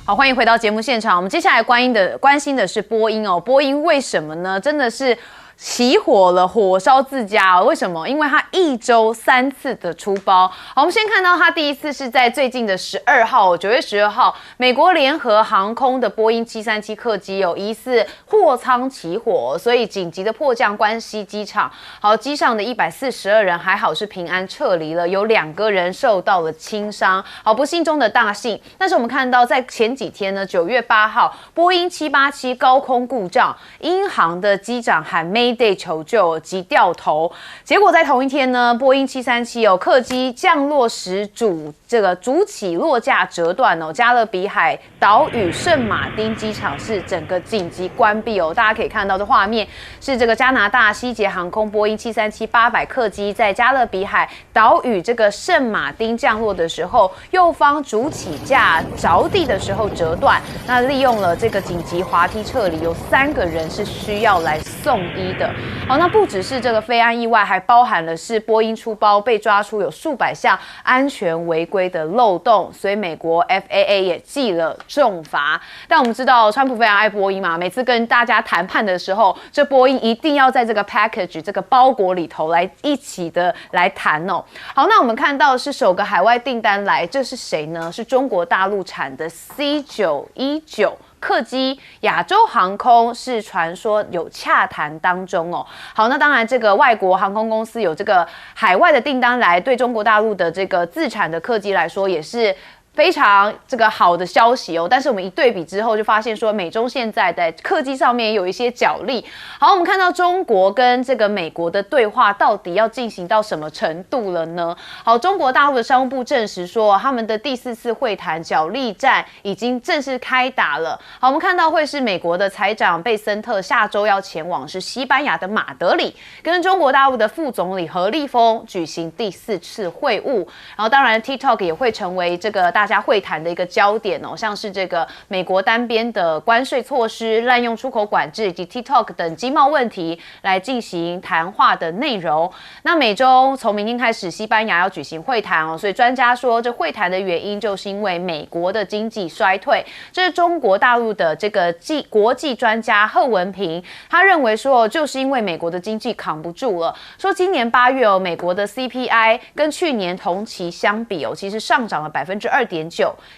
好，欢迎回到节目现场。我们接下来关心的是波音哦，波音为什么呢？真的是起火了，火烧自家哦。为什么？因为它1周3次的出包。好，我们先看到它第一次是在最近的12号，9月12号，美国联合航空的波音737客机有疑似货舱起火，所以紧急的迫降关西机场。好，机上的142人还好是平安撤离了，有2个人受到了轻伤。好，不幸中的大幸。但是我们看到在前几天呢，9月8号，波音787高空故障，英航的机长喊Mayday 求救及掉头，结果在同一天呢，波音737客机降落时主起落架折断哦，加勒比海岛屿圣马丁机场是整个紧急关闭哦。大家可以看到的画面是这个加拿大西捷航空波音737-800客机在加勒比海岛屿这个圣马丁降落的时候，右方主起架着地的时候折断，那利用了这个紧急滑梯撤离，有3个人是需要来送医的。好，那不只是这个飞安意外，还包含了是波音出包被抓出有数百项安全违规的漏洞，所以美国 FAA 也记了重罚。但我们知道川普非常爱波音嘛，每次跟大家谈判的时候，这波音一定要在这个 package 这个包裹里头来一起的来谈哦。好，那我们看到是首个海外订单来，这是谁呢？是中国大陆产的 C919。客机亚洲航空是传说有洽谈当中哦。好，那当然这个外国航空公司有这个海外的订单来，对中国大陆的这个自产的客机来说也是非常这个好的消息哦，但是我们一对比之后就发现说，美中现在在客机上面也有一些角力。好，我们看到中国跟这个美国的对话到底要进行到什么程度了呢？好，中国大陆的商务部证实说，他们的第4次会谈角力战已经正式开打了。好，我们看到会是美国的财长贝森特下周要前往是西班牙的马德里，跟中国大陆的副总理何立峰举行第4次会晤。然后当然 TikTok 也会成为这个大家会谈的一个焦点哦，像是这个美国单边的关税措施、滥用出口管制以及 TikTok 等经贸问题来进行谈话的内容。那美中从明天开始，西班牙要举行会谈哦，所以专家说这会谈的原因就是因为美国的经济衰退。这是中国大陆的这个国际专家贺文平，他认为说就是因为美国的经济扛不住了，说今年8月哦，美国的 CPI 跟去年同期相比哦，其实上涨了2.9%。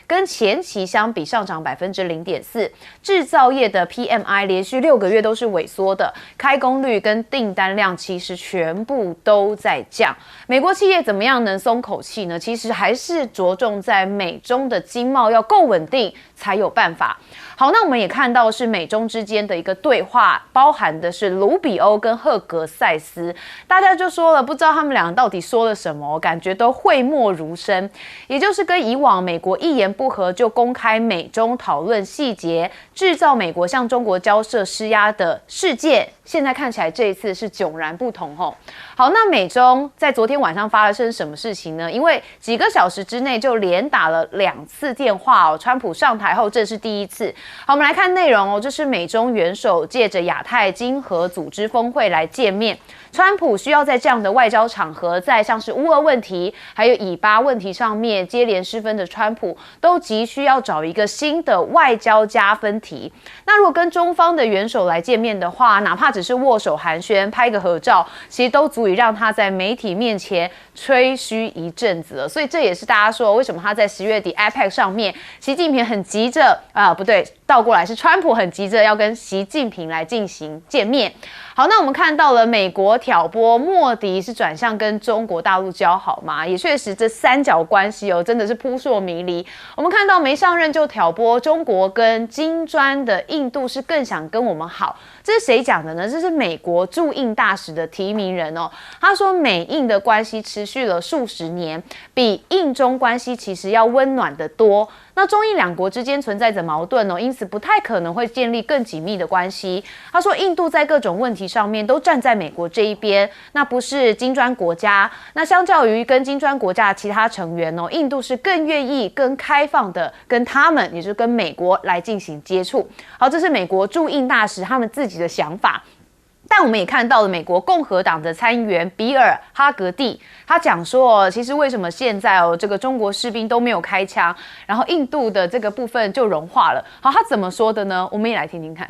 跟前期相比上涨0.4%，制造业的 PMI 连续6个月都是萎缩的，开工率跟订单量其实全部都在降。美国企业怎么样能松口气呢？其实还是着重在美中的经贸要够稳定才有办法。好，那我们也看到是美中之间的一个对话，包含的是卢比欧跟赫格塞斯，大家就说了，不知道他们两个到底说了什么，感觉都讳莫如深，也就是跟以往美国一言不合就公开美中讨论细节，制造美国向中国交涉施压的事件，现在看起来这一次是迥然不同吼。好，那美中在昨天晚上发生什么事情呢？因为几个小时之内就连打了2次电话哦，川普上台后这是第1次。好，我们来看内容哦，这是美中元首借着亚太经合组织峰会来见面。川普需要在这样的外交场合，在像是乌俄问题还有以巴问题上面接连失分的川普，都急需要找一个新的外交加分题。那如果跟中方的元首来见面的话，哪怕只是握手寒暄、拍个合照，其实都足以让他在媒体面前吹嘘一阵子了。所以这也是大家说为什么他在10月底 IPAC 上面，习近平很急着不对，倒过来是川普很急着要跟习近平来进行见面。好，那我们看到了美国挑拨莫迪是转向跟中国大陆交好嘛，也确实这3角关系哦，真的是扑朔迷离。我们看到没上任就挑拨中国跟金砖的印度是更想跟我们好，这是谁讲的呢？这是美国驻印大使的提名人哦，他说美印的关系持续了数十年，比印中关系其实要温暖得多。那中印2国之间存在着矛盾哦，因此不太可能会建立更紧密的关系。他说，印度在各种问题上面都站在美国这一边，那不是金砖国家。那相较于跟金砖国家的其他成员哦，印度是更愿意、更开放的跟他们，也就是跟美国来进行接触。好，这是美国驻印大使他们自己的想法。但我们也看到了美国共和党的参议员比尔·哈格蒂，他讲说，其实为什么现在这个中国士兵都没有开枪，然后印度的这个部分就融化了。好，他怎么说的呢？我们也来听听看。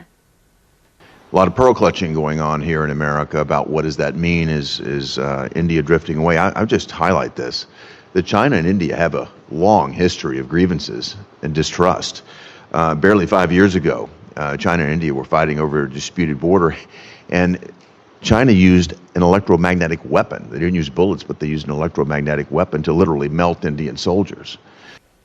A lot of pearl clutching going on here in America about what does that mean? Is India drifting away? I just highlight this: that China and India have a long history of grievances and distrust. Barely 5 years ago, China and India were fighting over a disputed border, and China used an electromagnetic weapon. They didn't use bullets, but they used an electromagnetic weapon to literally melt Indian soldiers.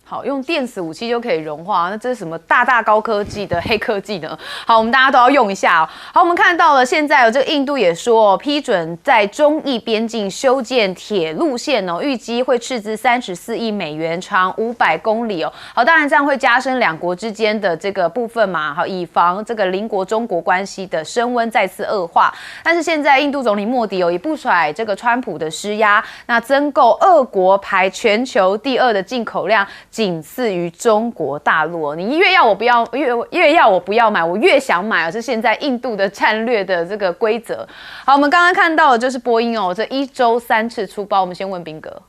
好，用电死武器就可以融化，那这是什么大高科技的黑科技呢？好，我们大家都要用一下哦。好，我们看到了，现在这个印度也说批准在中印边境修建铁路线哦，预计会斥资34亿美元，长500公里哦。好，当然这样会加深两国之间的这个部分嘛，好，以防这个邻国中国关系的升温再次恶化。但是现在印度总理莫迪也不甩这个川普的施压，那增购俄国排全球第2的进口量。仅次于中国大陆，你越要我不要，越要我不要买，我越想买是现在印度的战略的这个规则。好，我们刚刚看到的就是波音这1周3次出包。我们先问彬哥，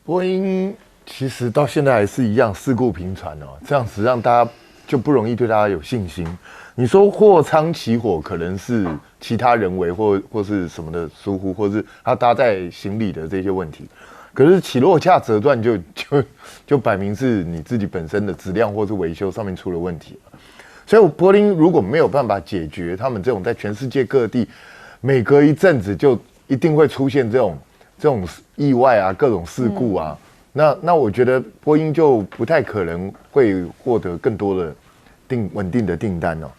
波音其实到现在还是一样事故频传这样子让大家就不容易对大家有信心。你说货舱起火可能是其他人为或是什么的疏忽，或是它搭载行李的这些问题。可是起落架折断就摆明是你自己本身的质量或是维修上面出了问题，所以波音如果没有办法解决他们这种在全世界各地每隔一阵子就一定会出现这种意外啊各种事故啊，那我觉得波音就不太可能会获得更多的稳定的订单哦。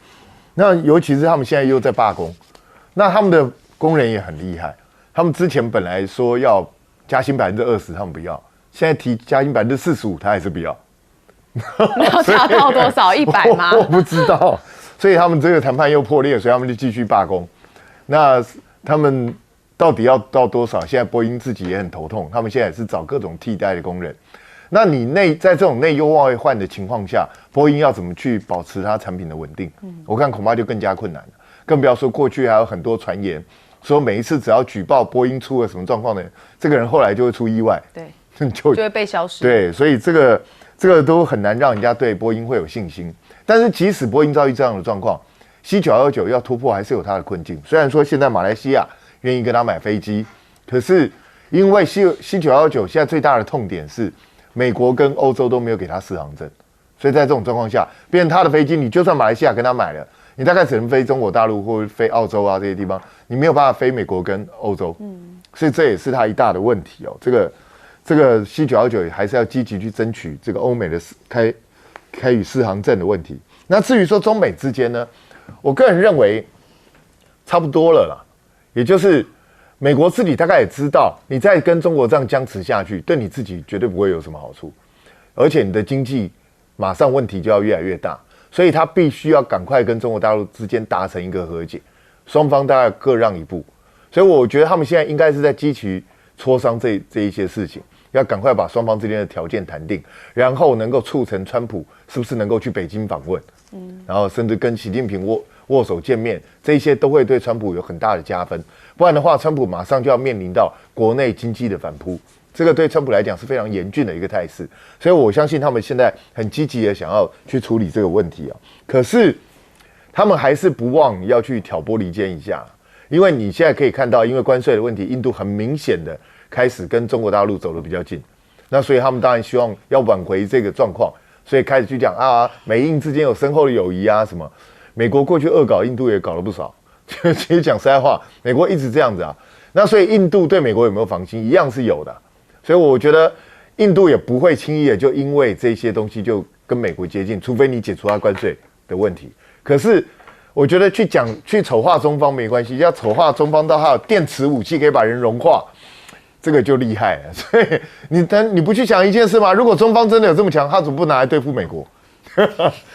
那尤其是他们现在又在罢工，那他们的工人也很厉害，他们之前本来说要加薪20%，他们不要，现在提加薪45%，他还是不要。要加到多少？100吗？我不知道，所以他们这个谈判又破裂，所以他们就继续罢工。那他们到底要到多少？现在波音自己也很头痛，他们现在也是找各种替代的工人。那你在这种内忧外患的情况下，波音要怎么去保持它产品的稳定？我看恐怕就更加困难了。更不要说过去还有很多传言。说每一次只要举报波音出了什么状况呢，这个人后来就会出意外，对，就会被消失。对，所以这个都很难让人家对波音会有信心。但是即使波音遭遇这样的状况，C919要突破还是有它的困境。虽然说现在马来西亚愿意跟他买飞机，可是因为 C919现在最大的痛点是美国跟欧洲都没有给他适航证，所以在这种状况下，变成他的飞机，你就算马来西亚跟他买了。你大概只能飞中国大陆或飞澳洲啊这些地方，你没有办法飞美国跟欧洲，所以这也是它一大的问题哦。这个 C919还是要积极去争取这个欧美的开予适航证的问题。那至于说中美之间呢，我个人认为差不多了啦，也就是美国自己大概也知道，你再跟中国这样僵持下去，对你自己绝对不会有什么好处，而且你的经济马上问题就要越来越大。所以他必须要赶快跟中国大陆之间达成一个和解，双方大概各让一步。所以我觉得他们现在应该是在积极磋商这一些事情，要赶快把双方之间的条件谈定，然后能够促成川普是不是能够去北京访问，然后甚至跟习近平握手见面，这些都会对川普有很大的加分。不然的话，川普马上就要面临到国内经济的反扑。这个对川普来讲是非常严峻的一个态势，所以我相信他们现在很积极的想要去处理这个问题啊。可是他们还是不忘要去挑拨离间一下，因为你现在可以看到，因为关税的问题，印度很明显的开始跟中国大陆走得比较近，那所以他们当然希望要挽回这个状况，所以开始去讲啊，美印之间有深厚的友谊啊什么。美国过去恶搞印度也搞了不少，其实讲实在话，美国一直这样子啊。那所以印度对美国有没有防心，一样是有的。所以我觉得印度也不会轻易的就因为这些东西就跟美国接近，除非你解除它关税的问题。可是我觉得去丑化中方没关系，要丑化中方到它有电池武器可以把人融化，这个就厉害了。所以你不去想一件事吗？如果中方真的有这么强，他怎么不拿来对付美国？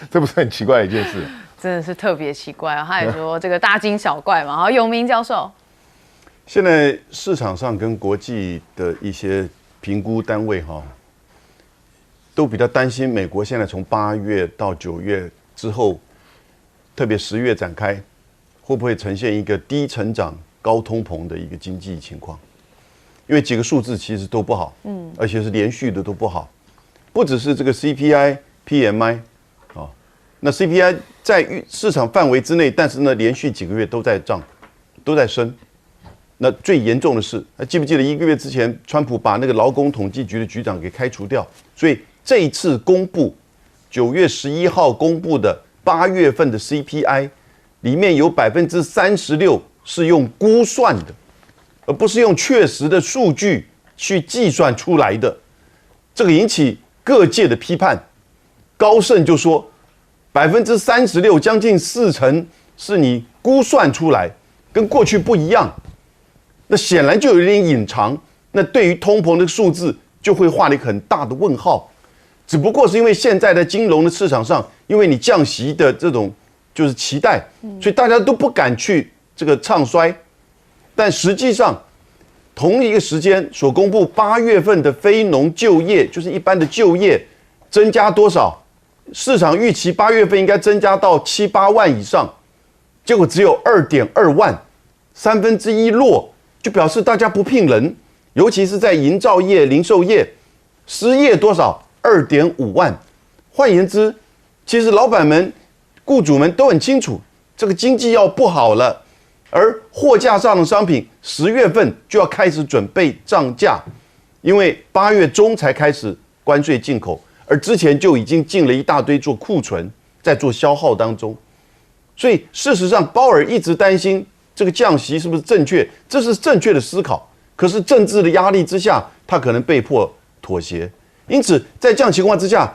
这不是很奇怪的一件事？真的是特别奇怪啊！他也说这个大惊小怪嘛。好，永明教授，现在市场上跟国际的一些评估单位都比较担心美国现在从8月到9月之后，特别10月展开，会不会呈现一个低成长、高通膨的一个经济情况？因为几个数字其实都不好，而且是连续的都不好，不只是这个 CPI、PMI， 那 CPI 在市场范围之内，但是呢，连续几个月都在涨，都在升。那最严重的是，记不记得1个月之前，川普把那个劳工统计局的局长给开除掉？所以这一次公布9月11号公布的8月份的 CPI， 里面有36%是用估算的，而不是用确实的数据去计算出来的。这个引起各界的批判。高盛就说，36%将近40%是你估算出来，跟过去不一样。那显然就有点隐藏，那对于通膨的数字就会画了一个很大的问号。只不过是因为现在的金融的市场上，因为你降息的这种就是期待，所以大家都不敢去这个唱衰。但实际上，同一个时间所公布8月份的非农就业，就是一般的就业，增加多少？市场预期8月份应该增加到7、8万以上，结果只有2.2万，1/3落。就表示大家不聘人，尤其是在营造业、零售业，失业多少？2.5万。换言之，其实老板们、雇主们都很清楚，这个经济要不好了，而货架上的商品10月份就要开始准备涨价，因为8月中才开始关税进口，而之前就已经进了一大堆做库存，在做消耗当中。所以事实上，鲍尔一直担心这个降息是不是正确？这是正确的思考。可是政治的压力之下，他可能被迫妥协。因此，在这样情况之下，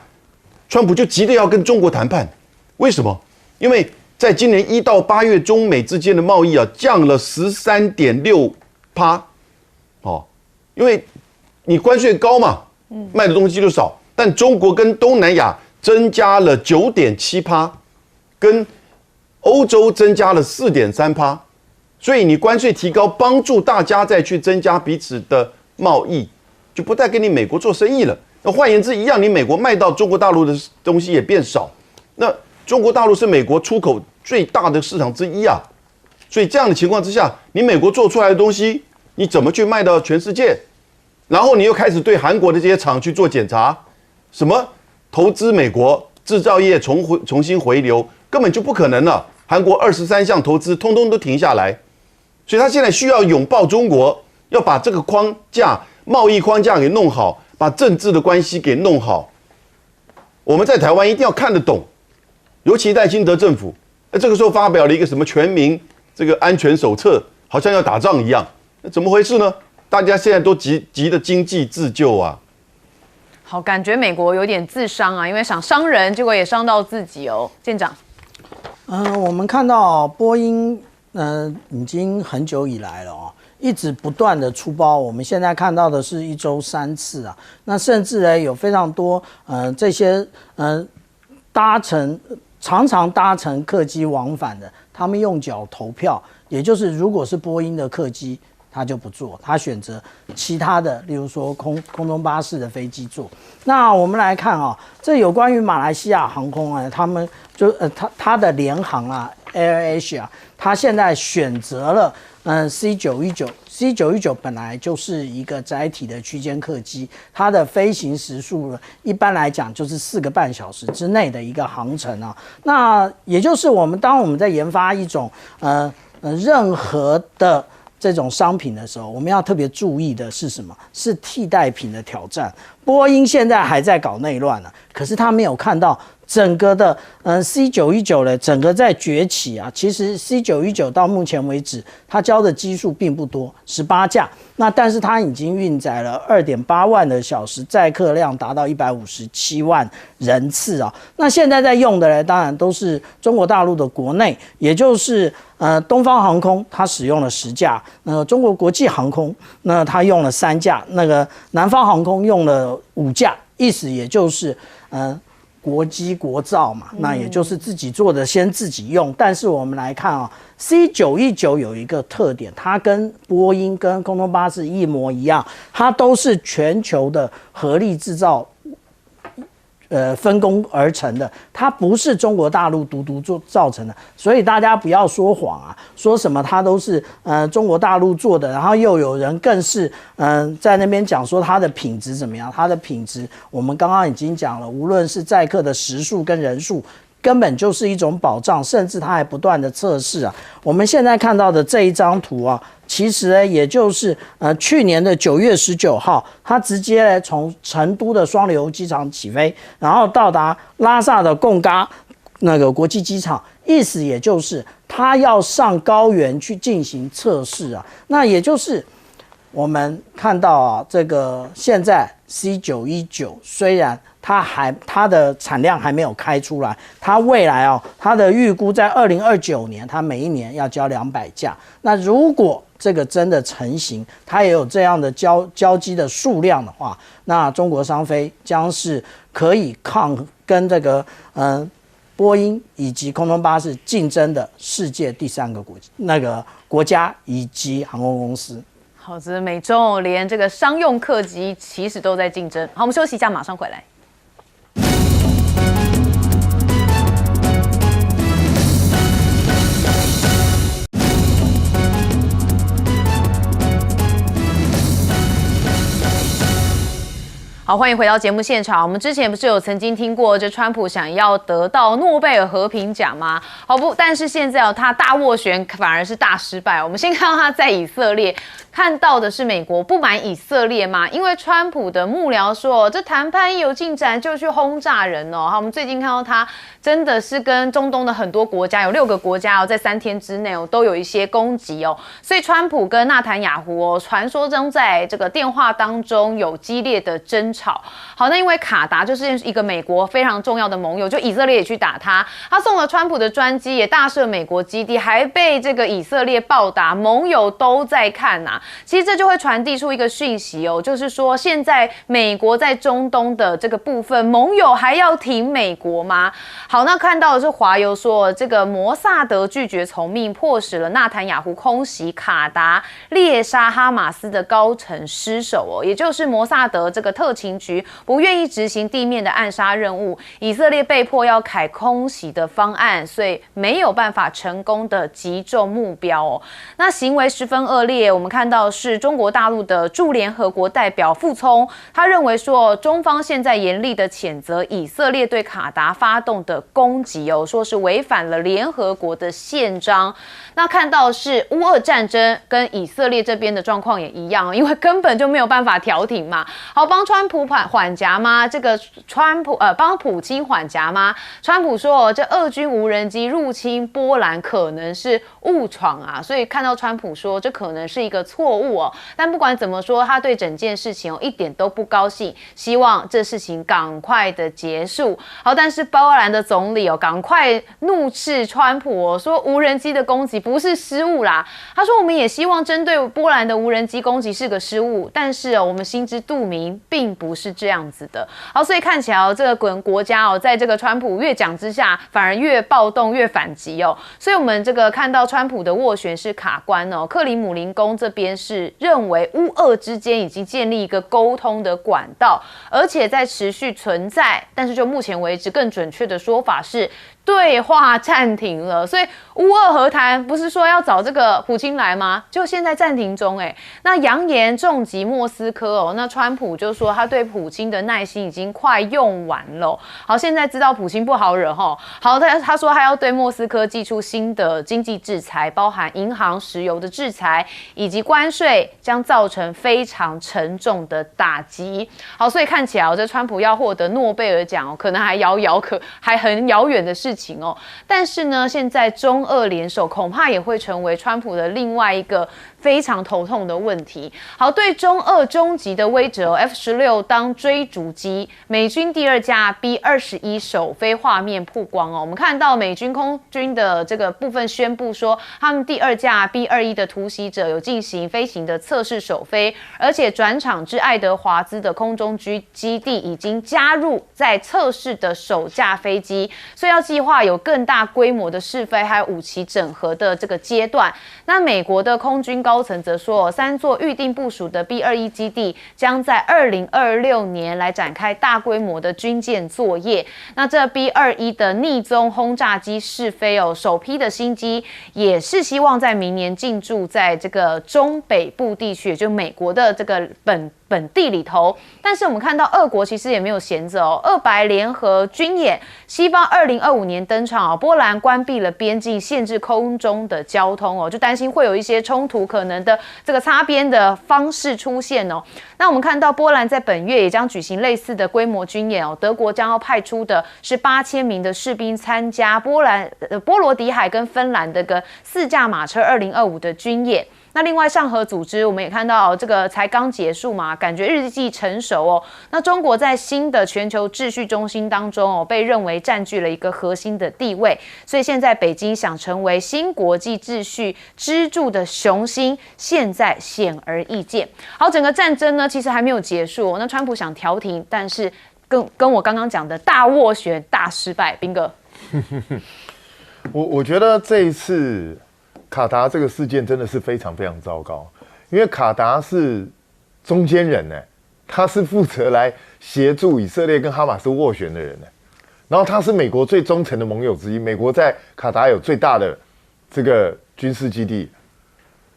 川普就急着要跟中国谈判。为什么？因为在今年1到8月，中美之间的贸易降了13.6%。因为你关税高嘛，卖的东西就少。但中国跟东南亚增加了9.7%，跟欧洲增加了4.3%。所以你关税提高，帮助大家再去增加彼此的贸易，就不再跟你美国做生意了。那换言之，一样，你美国卖到中国大陆的东西也变少。那中国大陆是美国出口最大的市场之一啊。所以这样的情况之下，你美国做出来的东西，你怎么去卖到全世界？然后你又开始对韩国的这些厂去做检查，什么投资美国制造业重新回流，根本就不可能了。韩国23项投资通通都停下来。所以他现在需要拥抱中国，要把这个框架、贸易框架给弄好，把政治的关系给弄好。我们在台湾一定要看得懂，尤其赖清德政府，这个时候发表了一个什么全民这个安全手册，好像要打仗一样，那怎么回事呢？大家现在都急的经济自救啊。好，感觉美国有点自伤啊，因为想伤人，结果也伤到自己哦。舰长，我们看到波音。已经很久以来了一直不断的出包。我们现在看到的是1周3次啊，那甚至呢有非常多这些常常搭乘客机往返的，他们用脚投票，也就是如果是波音的客机，他就不坐，他选择其他的，例如说空中巴士的飞机坐。那我们来看这有关于马来西亚航空他们就他的联航AirAsia， 他现在选择了C919 本来就是一个载体的区间客机，它的飞行时速一般来讲就是4个半小时之内的一个航程啊。那也就是当我们在研发一种任何的这种商品的时候，我们要特别注意的是什么？是替代品的挑战。波音现在还在搞内乱呢，可是他没有看到整个的C919呢，整个在崛起啊。其实 C919到目前为止，它交的机数并不多，18架。那但是它已经运载了2.8万的小时，载客量达到157万人次啊。那现在在用的呢，当然都是中国大陆的国内，也就是东方航空它使用了10架，中国国际航空那它用了3架，那个南方航空用了5架，意思也就是国机国造嘛，那也就是自己做的先自己用。但是我们来看C919有一个特点，它跟波音跟空中巴士一模一样，它都是全球的合力制造分工而成的，它不是中国大陆独造成的，所以大家不要说谎啊，说什么它都是中国大陆做的，然后又有人更是在那边讲说它的品质怎么样，它的品质我们刚刚已经讲了，无论是载客的时数跟人数，根本就是一种保障，甚至它还不断的测试啊。我们现在看到的这一张图啊，其实呢，也就是去年的9月19号，它直接呢从成都的双流机场起飞，然后到达拉萨的贡嘎那个国际机场，意思也就是它要上高原去进行测试啊。那也就是我们看到啊，这个现在 C919 虽然它的产量还没有开出来，它未来它的预估在2029年，它每一年要交200架。那如果这个真的成型，它也有这样的交机的数量的话，那中国商飞将是可以跟这个波音以及空中巴士竞争的世界第3个国家以及航空公司。好，这美中连这个商用客机其实都在竞争。好，我们休息一下，马上回来。好，欢迎回到节目现场。我们之前不是有曾经听过，这川普想要得到诺贝尔和平奖吗？好不，但是现在他大斡旋反而是大失败。我们先看到他在以色列，看到的是美国不满以色列吗？因为川普的幕僚说，这谈判一有进展就去轰炸人哦。好，我们最近看到他真的是跟中东的很多国家，有6个国家在3天之内都有一些攻击哦。所以川普跟纳坦雅胡传说中在这个电话当中有激烈的争吵。好，那因为卡达就是一个美国非常重要的盟友，就以色列也去打他，他送了川普的专机，也大赦美国基地，还被这个以色列报答，盟友都在看啊。其实这就会传递出一个讯息哦，就是说现在美国在中东的这个部分，盟友还要挺美国吗？好，那看到的是华邮说，这个摩萨德拒绝从命，迫使了纳坦雅胡空袭卡达，猎杀哈马斯的高层尸首哦，也就是摩萨德这个特勤局不愿意执行地面的暗杀任务，以色列被迫要改空袭的方案，所以没有办法成功的击中目标哦。那行为十分恶劣，我们看到是中国大陆的驻联合国代表傅聪，他认为说中方现在严厉的谴责以色列对卡达发动的攻击哦，说是违反了联合国的宪章。那看到是乌俄战争跟以色列这边的状况也一样，因为根本就没有办法调停嘛。好，帮川普缓颊吗？这个帮普京缓颊吗？川普说，这俄军无人机入侵波兰可能是误闯啊，所以看到川普说这可能是一个错误哦。但不管怎么说，他对整件事情一点都不高兴，希望这事情赶快的结束。好，但是波兰的总理赶快怒斥川普说无人机的攻击不是失误啦。他说我们也希望针对波兰的无人机攻击是个失误，但是我们心知肚明，并不是这样子的。好，所以看起来这个国家在这个川普越讲之下，反而越暴动越反击哦。所以我们这个看到川普的斡旋是卡关哦。克里姆林宫这边是认为乌俄之间已经建立一个沟通的管道，而且在持续存在，但是就目前为止，更准确的说法是对话暂停了。所以乌俄和谈不是说要找这个普京来吗？就现在暂停中那扬言重击莫斯科那川普就说他对普京的耐心已经快用完了。好，现在知道普京不好惹好，他说他要对莫斯科祭出新的经济制裁，包含银行、石油的制裁以及关税，将造成非常沉重的打击。好，所以看起来这川普要获得诺贝尔奖可能还很遥远的事情但是呢，现在中俄联手恐怕也会成为川普的另外一个非常头痛的问题。好，对中俄终极的威慑F-16当追逐机，美军第2架 B-21首飞画面曝光我们看到美军空军的这个部分宣布说，他们第2架 B-21的突袭者有进行飞行的测试首飞，而且转场至爱德华兹的空中基地已经加入在测试的首架飞机，所以要计划有更大规模的试飞还有武器整合的这个阶段。那美国的空军高高层则说，3座预定部署的 B-21基地将在2026年来展开大规模的军舰作业。那这 B-21的逆踪轰炸机试飞首批的新机也是希望在明年进驻在这个中北部地区，也就美国的这个本地里头。但是我们看到俄国其实也没有闲着俄白联合军演，西方2025年登场波兰关闭了边境，限制空中的交通就担心会有一些冲突可能的这个擦边的方式出现那我们看到波兰在本月也将举行类似的规模军演德国将要派出的是8000名的士兵参加波罗的海跟芬兰的个4架马车2025的军演。那另外上合组织我们也看到这个才刚结束嘛，感觉日益成熟那中国在新的全球秩序中心当中被认为占据了一个核心的地位，所以现在北京想成为新国际秩序支柱的雄心，现在显而易见。好，整个战争呢其实还没有结束那川普想调停，但是跟我刚刚讲的大斡旋大失败，彬哥。我觉得这一次卡达这个事件真的是非常非常糟糕，因为卡达是中间人他是负责来协助以色列跟哈马斯斡旋的人然后他是美国最忠诚的盟友之一，美国在卡达有最大的这个军事基地，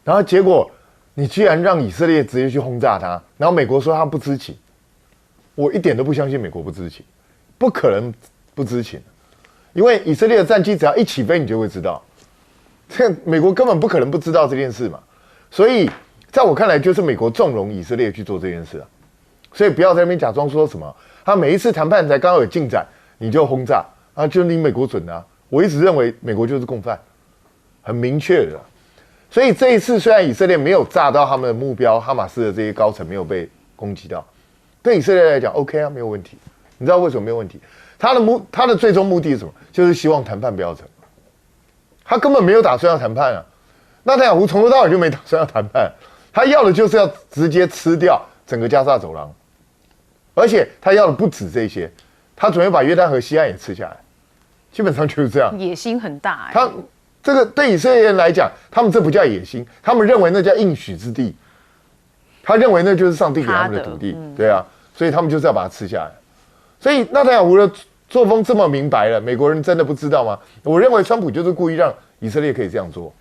然后结果你居然让以色列直接去轰炸他，然后美国说他不知情，我一点都不相信美国不知情，不可能不知情，因为以色列的战机只要一起飞，你就会知道。这美国根本不可能不知道这件事嘛，所以在我看来，就是美国纵容以色列去做这件事所以不要在那边假装说什么，他每一次谈判才刚好有进展，你就轰炸就是你美国准的我一直认为美国就是共犯，很明确的所以这一次虽然以色列没有炸到他们的目标，哈马斯的这些高层没有被攻击到，对以色列来讲 OK 没有问题。你知道为什么没有问题？他的最终目的是什么？就是希望谈判不要成。他根本没有打算要谈判纳坦雅胡从头到尾就没打算要谈判，他要的就是要直接吃掉整个加沙走廊，而且他要的不止这些，他准备把约旦河西岸也吃下来，基本上就是这样。野心很大他这个对以色列人来讲，他们这不叫野心，他们认为那叫应许之地，他认为那就是上帝给他们的土地，对所以他们就是要把它吃下来。所以纳坦雅胡的作风这么明白了，美国人真的不知道吗？我认为川普就是故意让以色列可以这样做，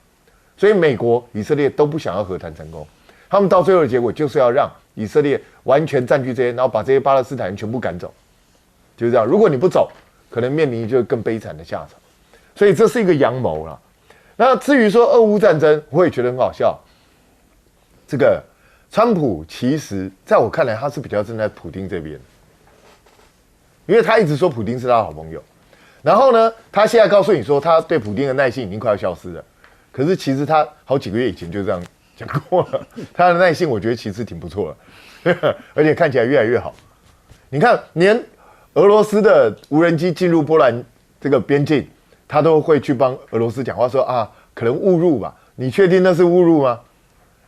所以美国、以色列都不想要和谈成功，他们到最后的结果就是要让以色列完全占据这些，然后把这些巴勒斯坦人全部赶走，就是这样。如果你不走，可能面临就更悲惨的下场。所以这是一个阳谋啦。那至于说俄乌战争，我也觉得很好笑。这个川普其实在我看来，他是比较站在普丁这边。因为他一直说普丁是他的好朋友，然后呢，他现在告诉你说他对普丁的耐性已经快要消失了，可是其实他好几个月以前就这样讲过了，他的耐性我觉得其实挺不错的，而且看起来越来越好。你看，连俄罗斯的无人机进入波兰这个边境，他都会去帮俄罗斯讲话说可能误入吧，你确定那是误入吗？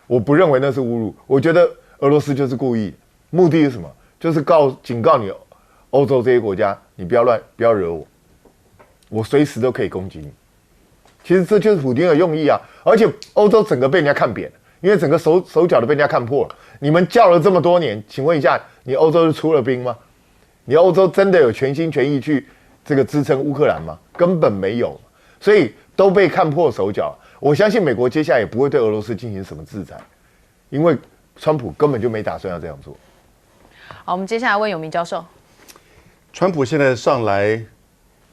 我不认为那是误入，我觉得俄罗斯就是故意，目的是什么？就是警告你。欧洲这些国家，你不要惹我，我随时都可以攻击你。其实这就是普丁的用意而且欧洲整个被人家看扁了，因为整个手脚都被人家看破了。你们叫了这么多年，请问一下，你欧洲是出了兵吗？你欧洲真的有全心全意去这个支撑乌克兰吗？根本没有，所以都被看破手脚。我相信美国接下来也不会对俄罗斯进行什么制裁，因为川普根本就没打算要这样做。好，我们接下来问永明教授。川普现在上来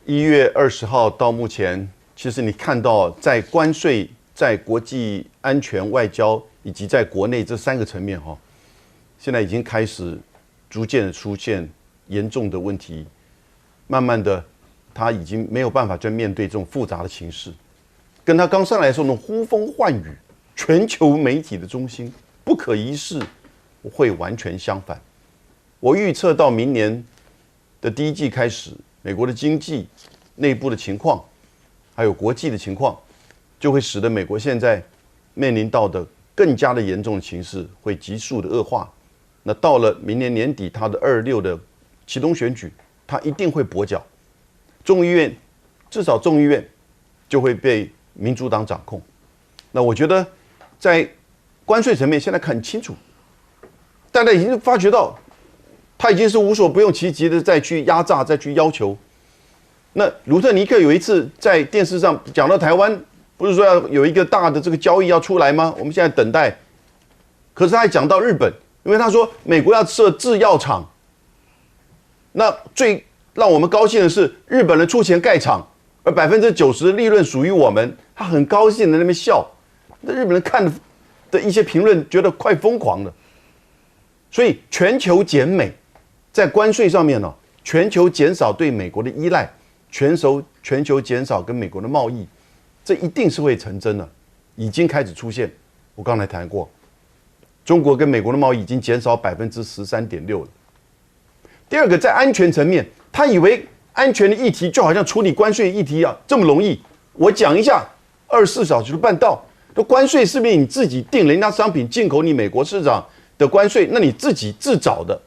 ，1月20号到目前，其实你看到在关税、在国际安全、外交以及在国内这3个层面现在已经开始逐渐的出现严重的问题，慢慢的他已经没有办法再面对这种复杂的情势，跟他刚上来的时候那种呼风唤雨、全球媒体的中心不可一世，会完全相反。我预测到明年的第1季开始，美国的经济内部的情况，还有国际的情况，就会使得美国现在面临到的更加的严重的情势会急速的恶化。那到了明年年底，他的26的期中选举，他一定会跛脚。众议院，至少众议院就会被民主党掌控。那我觉得，在关税层面现在很清楚，大家已经发觉到，他已经是无所不用其极的再去压榨、再去要求。那鲁特尼克有一次在电视上讲到台湾，不是说要有一个大的这个交易要出来吗？我们现在等待。可是他还讲到日本，因为他说美国要设制药厂，那最让我们高兴的是日本人出钱盖厂，而90%的利润属于我们，他很高兴的那边笑。那日本人看的一些评论觉得快疯狂了。所以全球减美，在关税上面呢，全球减少对美国的依赖，全球减少跟美国的贸易，这一定是会成真的，已经开始出现。我刚才谈过，中国跟美国的贸易已经减少13.6%了。第二个，在安全层面，他以为安全的议题就好像处理关税议题一样这么容易。我讲一下24小时就办到。这关税是不是你自己定人家商品进口你美国市场的关税？那你自己自找的。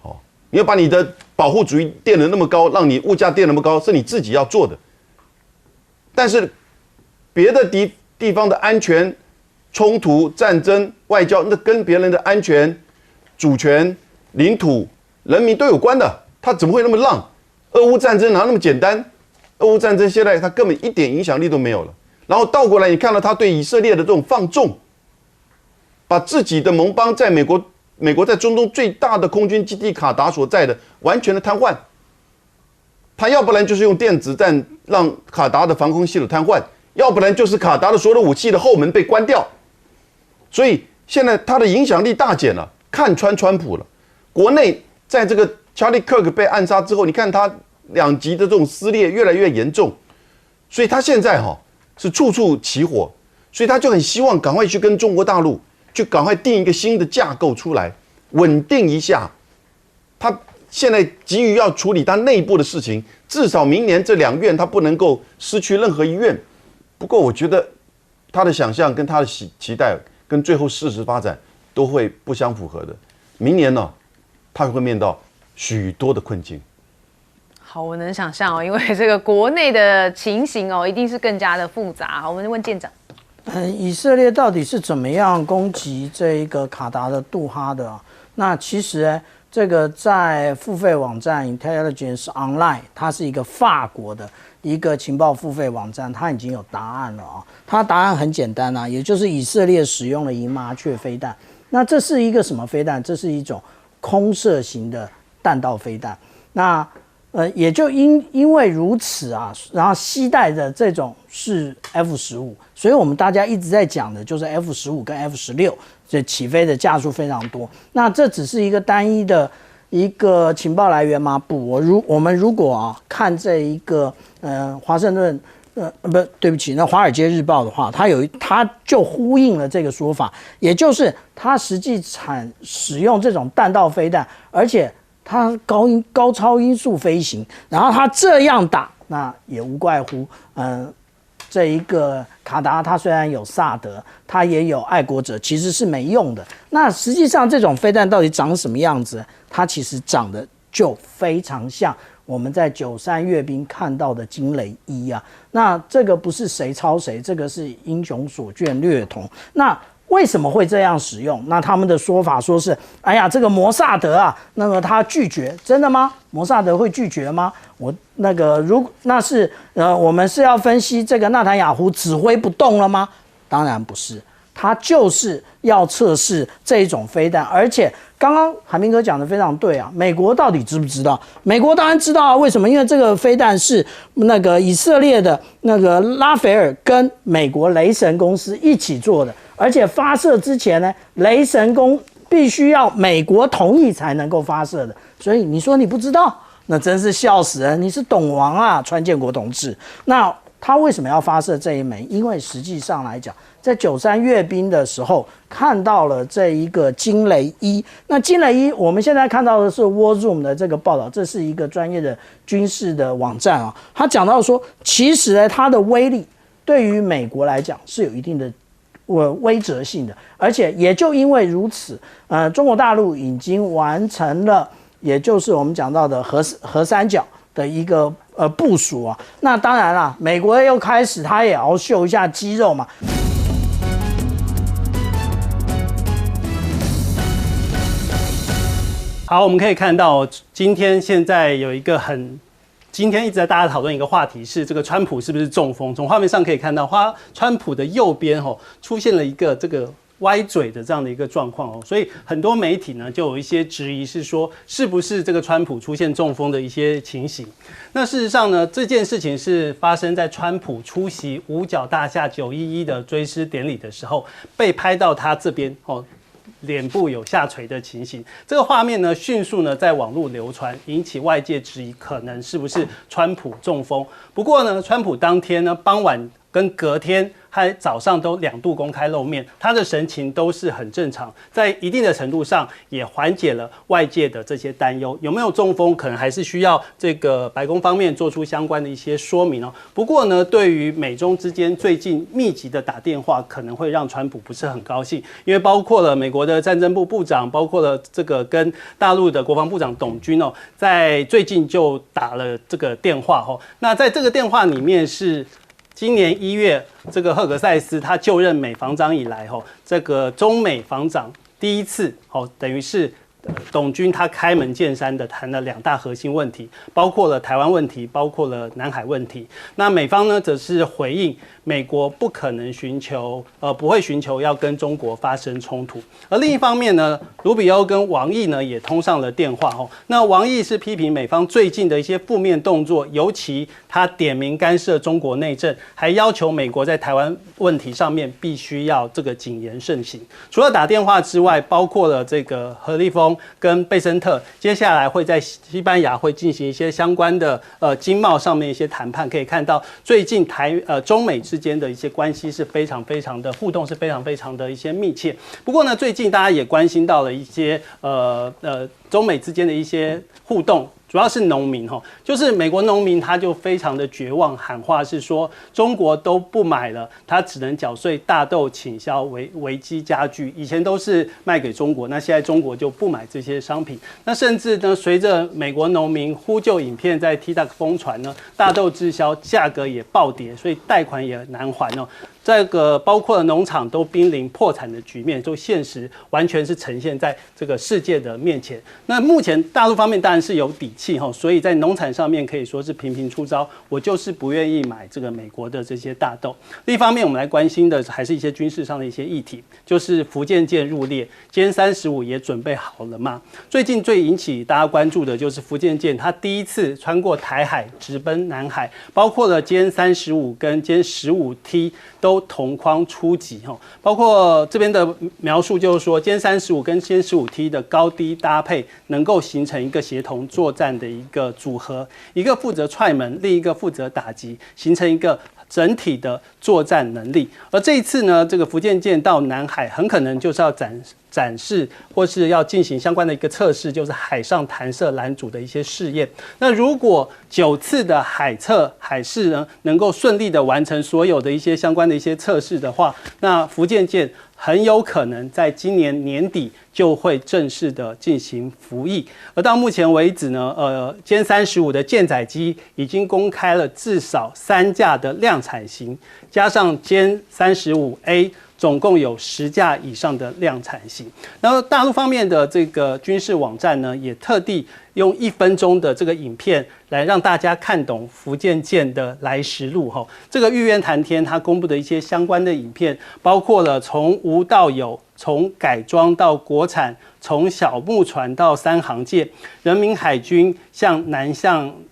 好，你要把你的保护主义垫得那么高，让你物价垫那么高，是你自己要做的。但是别的地方的安全、冲突、战争、外交，那跟别人的安全、主权、领土、人民都有关的，他怎么会那么浪？俄乌战争哪那么简单？俄乌战争现在他根本一点影响力都没有了。然后倒过来，你看到他对以色列的这种放纵，把自己的盟邦在美国在中东最大的空军基地卡达所在的完全的瘫痪。他要不然就是用电子战让卡达的防空系统瘫痪，要不然就是卡达的所有的武器的后门被关掉。所以现在他的影响力大减了，看穿川普了。国内在这个 Charlie Kirk 被暗杀之后，你看他两极的这种撕裂越来越严重，所以他现在是处处起火，所以他就很希望赶快去跟中国大陆去赶快定一个新的架构出来，稳定一下。他现在急于要处理他内部的事情，至少明年这2院他不能够失去任何一院。不过我觉得他的想象跟他的期待跟最后事实发展都会不相符合的。明年呢，他会面到许多的困境。好，我能想象因为这个国内的情形一定是更加的复杂。我们问舰长，以色列到底是怎么样攻击这一个卡达的杜哈的？那其实这个在付费网站 Intelligence Online， 它是一个法国的一个情报付费网站，它已经有答案了它答案很简单也就是以色列使用了银麻雀飞弹。那这是一个什么飞弹？这是一种空射型的弹道飞弹。那也就因为如此然后携带的这种是 F-15，所以我们大家一直在讲的就是 F-15跟 F-16，这起飞的架数非常多。那这只是一个单一的一个情报来源吗？不，我们如果看这一个华盛顿对不起，那《华尔街日报》的话，它就呼应了这个说法，也就是它实际使用这种弹道飞弹，而且它高超音速飞行，然后它这样打，那也无怪乎，这一个卡达它虽然有萨德，它也有爱国者，其实是没用的。那实际上这种飞弹到底长什么样子？它其实长得就非常像我们在93阅兵看到的惊雷1那这个不是谁抄谁，这个是英雄所见略同。那为什么会这样使用？那他们的说法说是，哎呀，这个摩萨德那个他拒绝，真的吗？摩萨德会拒绝吗？我们是要分析这个纳坦雅胡指挥不动了吗？当然不是，他就是要测试这一种飞弹，而且刚刚海明哥讲的非常对美国到底知不知道？美国当然知道为什么？因为这个飞弹是那个以色列的那个拉斐尔跟美国雷神公司一起做的。而且发射之前呢，雷神宫必须要美国同意才能够发射的，所以你说你不知道，那真是笑死人！你是懂王川建国同志。那他为什么要发射这一枚？因为实际上来讲，在93阅兵的时候看到了这一个惊雷1。那惊雷1，我们现在看到的是 War Room 的这个报道，这是一个专业的军事的网站他讲到说，其实呢，它的威力对于美国来讲是有一定的威慑性的，而且也就因为如此，中国大陆已经完成了，也就是我们讲到的核三角的一个部署那当然啦，美国又开始他也要秀一下肌肉嘛。好，我们可以看到，今天现在有一个今天一直在大家讨论一个话题是这个川普是不是中风？从画面上可以看到，川普的右边出现了一个这个歪嘴的这样的一个状况哦，所以很多媒体呢就有一些质疑是说，是不是这个川普出现中风的一些情形？那事实上呢，这件事情是发生在川普出席五角大厦911的追思典礼的时候，被拍到他这边脸部有下垂的情形，这个画面呢迅速呢在网络流传，引起外界质疑，可能是不是川普中风？不过呢，川普当天呢傍晚跟隔天他早上都2度公开露面，他的神情都是很正常，在一定的程度上也缓解了外界的这些担忧。有没有中风，可能还是需要这个白宫方面做出相关的一些说明哦。不过呢，对于美中之间最近密集的打电话，可能会让川普不是很高兴，因为包括了美国的战争部部长，包括了这个跟大陆的国防部长董军哦，在最近就打了这个电话哦。那在这个电话里面是今年1月，这个赫格塞斯他就任美防长以来，这个中美防长第一次，等于是董军他开门见山的谈了2大核心问题，包括了台湾问题，包括了南海问题。那美方呢，则是回应美国不可能不会寻求要跟中国发生冲突。而另一方面呢，卢比欧跟王毅呢也通上了电话哦。那王毅是批评美方最近的一些负面动作，尤其他点名干涉中国内政，还要求美国在台湾问题上面必须要这个谨言慎行。除了打电话之外，包括了这个何立峰跟贝森特，接下来会在西班牙会进行一些相关的经贸上面一些谈判。可以看到最近中美之间的一些关系是非常非常的互动，是非常非常的一些密切。不过呢，最近大家也关心到了一些中美之间的一些互动。主要是农民就是美国农民他就非常的绝望，喊话是说中国都不买了，他只能缴税，大豆倾销，危机加剧。以前都是卖给中国，那现在中国就不买这些商品。那甚至呢，随着美国农民呼救影片在 TikTok 疯传呢，大豆滞销，价格也暴跌，所以贷款也难还哦。这个包括了农场都濒临破产的局面，就现实完全是呈现在这个世界的面前。那目前大陆方面当然是有底气所以在农产上面可以说是频频出招，我就是不愿意买这个美国的这些大豆。另一方面，我们来关心的还是一些军事上的一些议题，就是福建舰入列，歼35也准备好了吗？最近最引起大家关注的就是福建舰，它第一次穿过台海直奔南海，包括了歼35跟歼15T 都同框出击包括这边的描述就是说，歼35跟歼15T 的高低搭配能够形成一个协同作战的一个组合，一个负责踹门，另一个负责打击，形成一个整体的作战能力。而这一次呢，这个福建舰到南海，很可能就是要展示或是要进行相关的一个测试，就是海上弹射拦阻的一些试验。那如果9次的海试呢，能够顺利的完成所有的一些相关的一些测试的话，那福建舰很有可能在今年年底就会正式的进行服役。而到目前为止呢，歼35的舰载机已经公开了至少3架的量产型，加上歼35A。总共有10架以上的量产型。然后大陆方面的这个军事网站呢，也特地用1分钟的这个影片来让大家看懂福建舰的来时路这个玉渊谈天他公布的一些相关的影片，包括了从无到有，从改装到国产，从小木船到3航舰，人民海军向南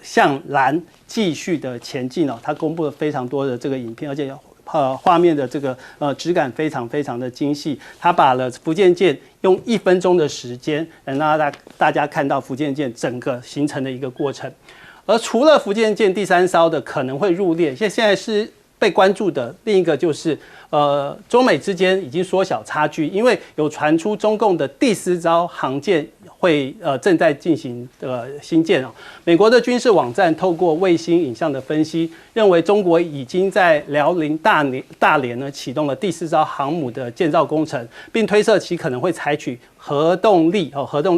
向蓝继续的前进他公布了非常多的这个影片，而且画面的这个质感非常非常的精细，他把了福建舰用1分钟的时间，让大家看到福建舰整个形成的一个过程。而除了福建舰第3艘的可能会入列，现在是被关注的另一个就是中美之间已经缩小差距，因为有传出中共的第4艘航舰会正在进行新建美国的军事网站透过卫星影像的分析，认为中国已经在辽宁大连呢启动了第4艘航母的建造工程，并推测其可能会采取核动力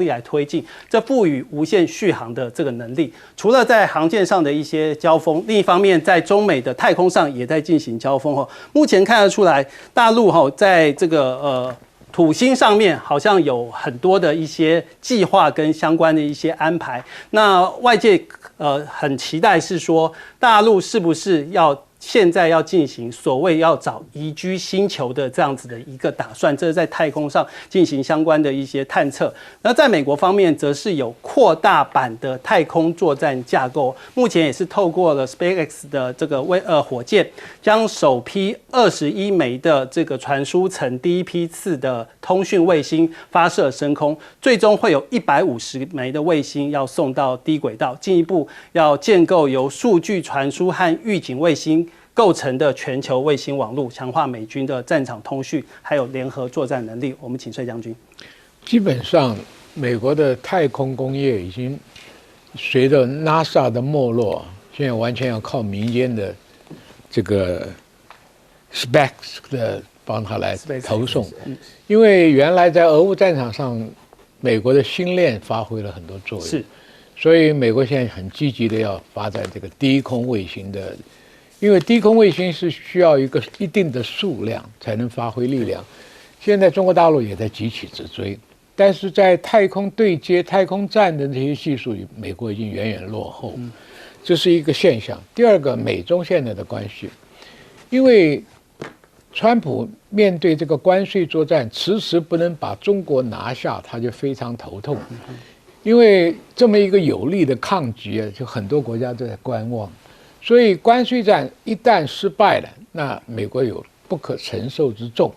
来推进，这赋予无限续航的这个能力。除了在航舰上的一些交锋，另一方面在中美的太空上也在进行交锋目前看得出来，大陆在这个土星上面好像有很多的一些计划跟相关的一些安排。那外界很期待是说，大陆是不是现在要进行所谓要找宜居星球的这样子的一个打算，这是在太空上进行相关的一些探测。那在美国方面，则是有扩大版的太空作战架构，目前也是透过了 SpaceX 的这个火箭，将首批21枚的这个传输层第一批次的通讯卫星发射升空，最终会有150枚的卫星要送到低轨道，进一步要建构由数据传输和预警卫星构成的全球卫星网络，强化美军的战场通讯还有联合作战能力。我们请帅将军。基本上，美国的太空工业已经随着 NASA 的没落，现在完全要靠民间的这个 SpaceX 的帮他来投送。因为原来在俄乌战场上，美国的星链发挥了很多作用，所以美国现在很积极的要发展这个低空卫星的。因为低空卫星是需要一定的数量才能发挥力量，现在中国大陆也在急起直追，但是在太空对接、太空站的这些技术，美国已经远远落后，这是一个现象。第二个，美中现在的关系，因为川普面对这个关税作战，迟迟不能把中国拿下，他就非常头痛，因为这么一个有力的抗击啊，就很多国家都在观望。所以关税战一旦失败了，那美国有不可承受之重。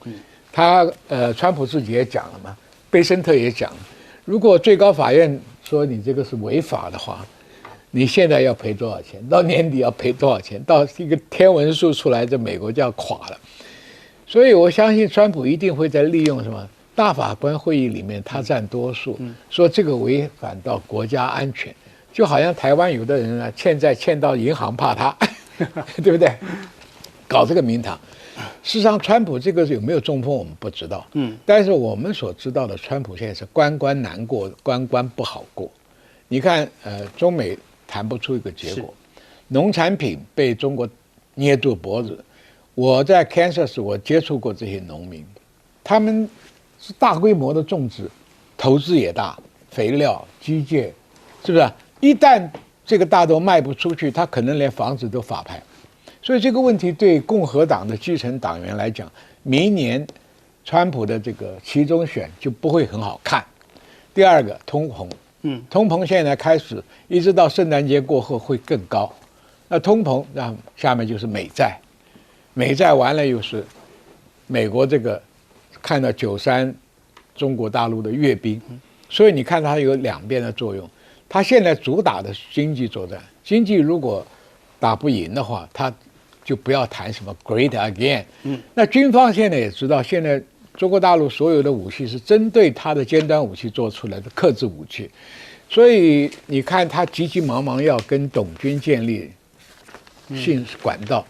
川普自己也讲了嘛，贝森特也讲了，如果最高法院说你这个是违法的话，你现在要赔多少钱？到年底要赔多少钱？到一个天文数出来，这美国就要垮了。所以我相信川普一定会在利用什么大法官会议里面他占多数，说这个违反到国家安全。就好像台湾有的人啊，欠债欠到银行怕他，对不对？搞这个名堂。事实上，川普这个有没有中风我们不知道，但是我们所知道的，川普现在是关关难过，关关不好过。你看，中美谈不出一个结果，农产品被中国捏住脖子。我在 Kansas 我接触过这些农民，他们是大规模的种植，投资也大，肥料、机械，是不是？一旦这个大豆卖不出去，他可能连房子都法拍，所以这个问题对共和党的基层党员来讲，明年川普的这个期中选就不会很好看。第二个，通膨，通膨现在开始，一直到圣诞节过后会更高。那通膨，那下面就是美债，美债完了又是美国这个看到93中国大陆的阅兵，所以你看它有两边的作用。他现在主打的是经济作战，经济如果打不赢的话，他就不要谈什么 Great Again。那军方现在也知道，现在中国大陆所有的武器是针对他的尖端武器做出来的克制武器，所以你看他急急忙忙要跟董军建立信管道，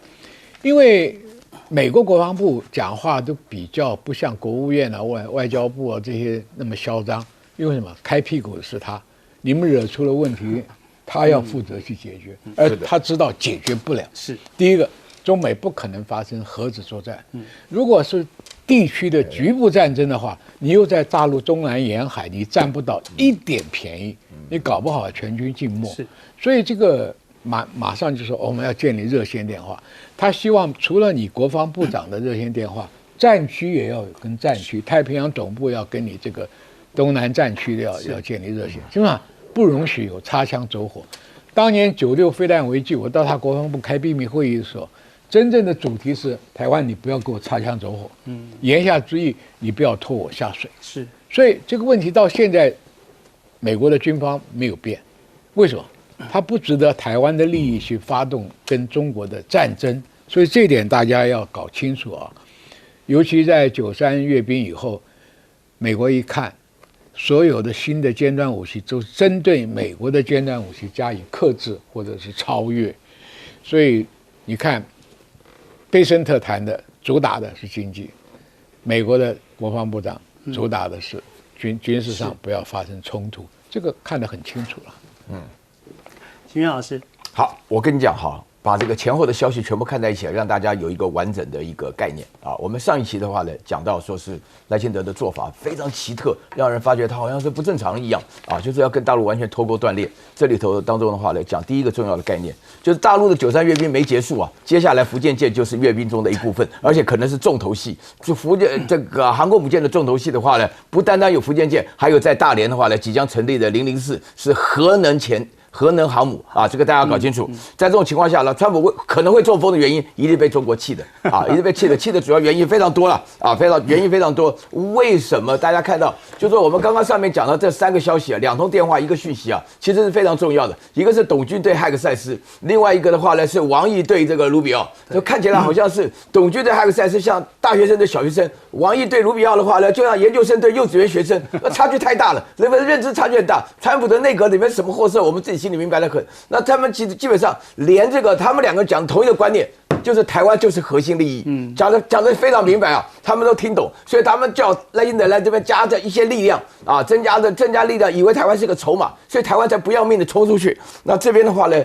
因为美国国防部讲话都比较不像国务院啊、外交部啊这些那么嚣张，因为什么？开屁股的是他。你们惹出了问题，他要负责去解决，而他知道解决不了。是第一个，中美不可能发生核子作战。如果是地区的局部战争的话，你又在大陆东南沿海，你占不到一点便宜，你搞不好全军尽没。所以这个马上就说我们要建立热线电话。他希望除了你国防部长的热线电话，战区也要有跟战区，太平洋总部要跟你这个东南战区要建立热线，是吧？不容许有擦枪走火。当年96飞弹危机，我到他国防部开秘密会议的时候，真正的主题是台湾，你不要给我擦枪走火，言下之意，你不要拖我下水。是，所以这个问题到现在，美国的军方没有变，为什么？他不值得台湾的利益去发动跟中国的战争，所以这一点大家要搞清楚啊。尤其在93阅兵以后，美国一看，所有的新的尖端武器都针对美国的尖端武器加以克制或者是超越，所以你看，贝森特谈的主打的是经济，美国的国防部长主打的是军事上不要发生冲突，这个看得很清楚了。秦源老师，好，我跟你讲哈，把这个前后的消息全部看在一起，让大家有一个完整的一个概念啊。我们上一期的话呢，讲到说是赖清德的做法非常奇特，让人发觉他好像是不正常一样啊，就是要跟大陆完全脱钩断裂。这里头当中的话呢，讲第一个重要的概念，就是大陆的93阅兵没结束啊，接下来福建舰就是阅兵中的一部分，而且可能是重头戏。就福建这个航空母舰的重头戏的话呢，不单单有福建舰，还有在大连的话呢，即将成立的004是核能航母啊，这个大家要搞清楚。在这种情况下呢，川普可能会中风的原因，一定被中国气的啊，一定被气的主要原因非常多了啊，原因非常多。为什么大家看到，就是说我们刚刚上面讲到这3个消息啊，2通电话，1个讯息啊，其实是非常重要的。一个是董军对海克塞斯，另外一个的话呢是王毅对这个卢比奥，就看起来好像是董军对海克塞斯像大学生对小学生，王毅对卢比奥的话呢，就像研究生对幼稚园学生，差距太大了，人们的认知差距很大。川普的内阁里面什么货色，我们自己心里明白得很。那他们基本上连这个他们2个讲同一个观念，就是台湾就是核心利益，讲得非常明白啊，他们都听懂，所以他们叫赖清德来这边加着一些力量啊，增加力量，以为台湾是个筹码，所以台湾才不要命的冲出去。那这边的话呢，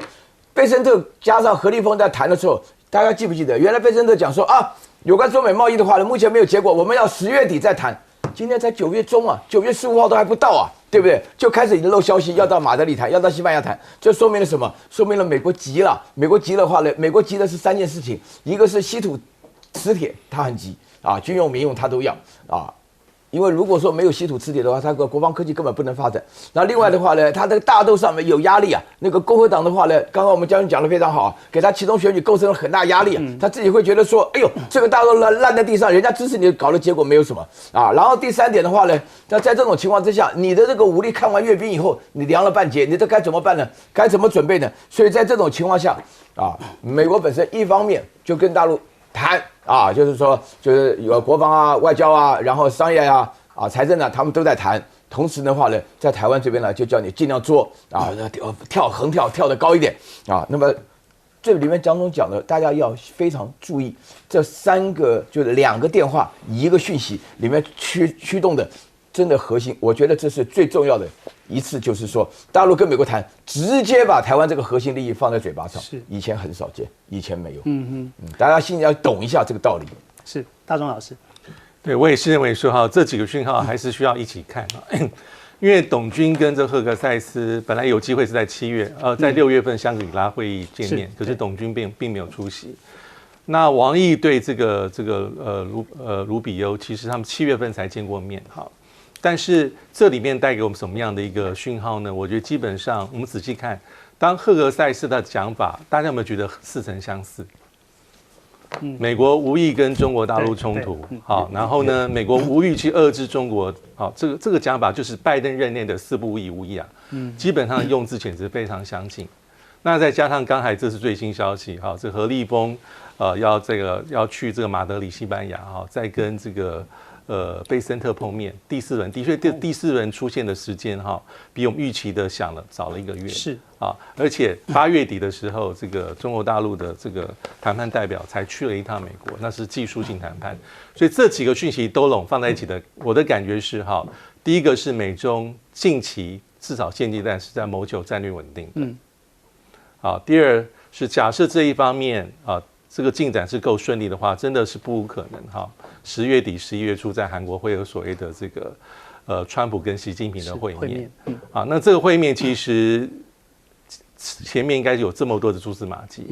贝森特加上何立峰在谈的时候，大家记不记得？原来贝森特讲说啊，有关中美贸易的话呢，目前没有结果，我们要10月底再谈。今天才9月中啊，9月15号都还不到啊，对不对？就开始已经漏消息，要到马德里谈，要到西班牙谈，这说明了什么？说明了美国急了。美国急的话呢，美国急的是3件事情，一个是稀土磁铁，它很急啊，军用民用它都要啊。因为如果说没有稀土磁铁的话，它的国防科技根本不能发展。那另外的话呢，它的大斗上面有压力啊。那个共和党的话呢，刚刚我们将军讲得非常好啊，给他启动选举构成了很大压力啊。他自己会觉得说，哎呦，这个大斗烂在地上，人家支持你搞的结果没有什么啊。然后第3点的话呢，那在这种情况之下，你的这个武力看完阅兵以后，你凉了半截，你这该怎么办呢？该怎么准备呢？所以在这种情况下啊，美国本身一方面就跟大陆谈啊，就是说就是有国防啊、外交啊，然后商业啊、财政啊，他们都在谈。同时的话呢，在台湾这边呢，就叫你尽量做啊，横跳得高一点啊。那么这里面当中讲的，大家要非常注意这3个，就是2个电话1个讯息里面驱动的真的核心，我觉得这是最重要的一次，就是说大陆跟美国谈，直接把台湾这个核心利益放在嘴巴上，是以前很少见，以前没有。大家心里要懂一下这个道理。是大钟老师。对，我也是认为说哈，这几个讯号还是需要一起看啊，因为董军跟这赫格塞斯本来有机会是在7月，在6月份香格里拉会议见面，可是董军并没有出席。那王毅对这个卢比欧，其实他们7月份才见过面哈，但是这里面带给我们什么样的一个讯号呢？我觉得基本上我们仔细看，当赫格塞斯的讲法，大家有没有觉得似曾相似？美国无意跟中国大陆冲突，好，然后呢，美国无意去遏制中国，好，这个讲法就是拜登任内的4不一无意啊，基本上用字遣词非常相近。那再加上刚才这是最新消息，好，这何立峰要去这个马德里西班牙，哈，再跟这个贝森特碰面，第4轮，的确第4轮出现的时间哈，比我们预期的早了1个月，是啊，而且8月底的时候，这个中国大陆的这个谈判代表才去了一趟美国，那是技术性谈判，所以这几个讯息都放在一起的，我的感觉是哈，第一个是美中近期至少现阶段是在谋求战略稳定的，好，第二是假设这一方面啊。这个进展是够顺利的话，真的是不无可能哈。10月底、11月初在韩国会有所谓的这个川普跟习近平的会面，啊，那这个会面其实前面应该有这么多的蛛丝马迹，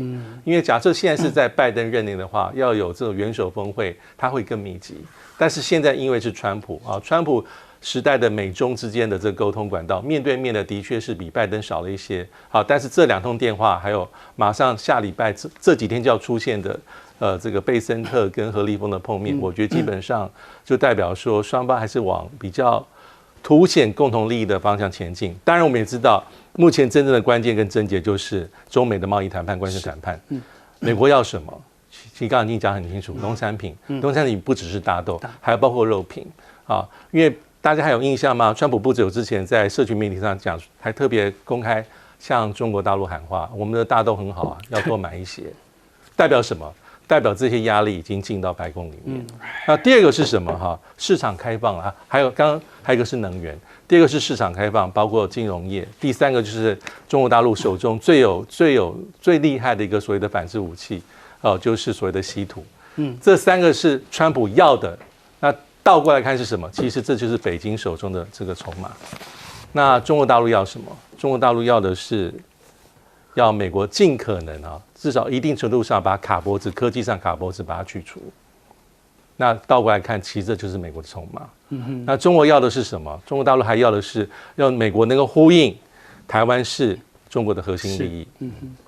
因为假设现在是在拜登任内的话，要有这种元首峰会，它会更密集。但是现在因为是川普啊，川普时代的美中之间的这个沟通管道，面对面的确是比拜登少了一些。好，但是这2通电话，还有马上下礼拜这几天就要出现的这个贝森特跟何立峰的碰面，我觉得基本上就代表说双方还是往比较凸显共同利益的方向前进。当然，我们也知道，目前真正的关键跟症结就是中美的贸易谈判、关税谈判。美国要什么？其实刚刚已经讲很清楚，农产品不只是大豆，还包括肉品啊。因为大家还有印象吗？川普不久之前在社群媒体上讲，还特别公开向中国大陆喊话：我们的大豆很好啊，要多买一些。代表什么？代表这些压力已经进到白宫里面。那第二个是什么哈？市场开放啊，还有一个是能源，第二个是市场开放，包括金融业，第三个就是中国大陆手中最厉害的一个所谓的反制武器，就是所谓的稀土。这三个是川普要的。那倒过来看是什么？其实这就是北京手中的这个筹码。那中国大陆要什么？中国大陆要的是要美国尽可能至少一定程度上把卡脖子，科技上卡脖子把它去除。那倒过来看，其实这就是美国的筹码。那中国要的是什么？中国大陆还要的是让美国能够呼应台湾是中国的核心利益。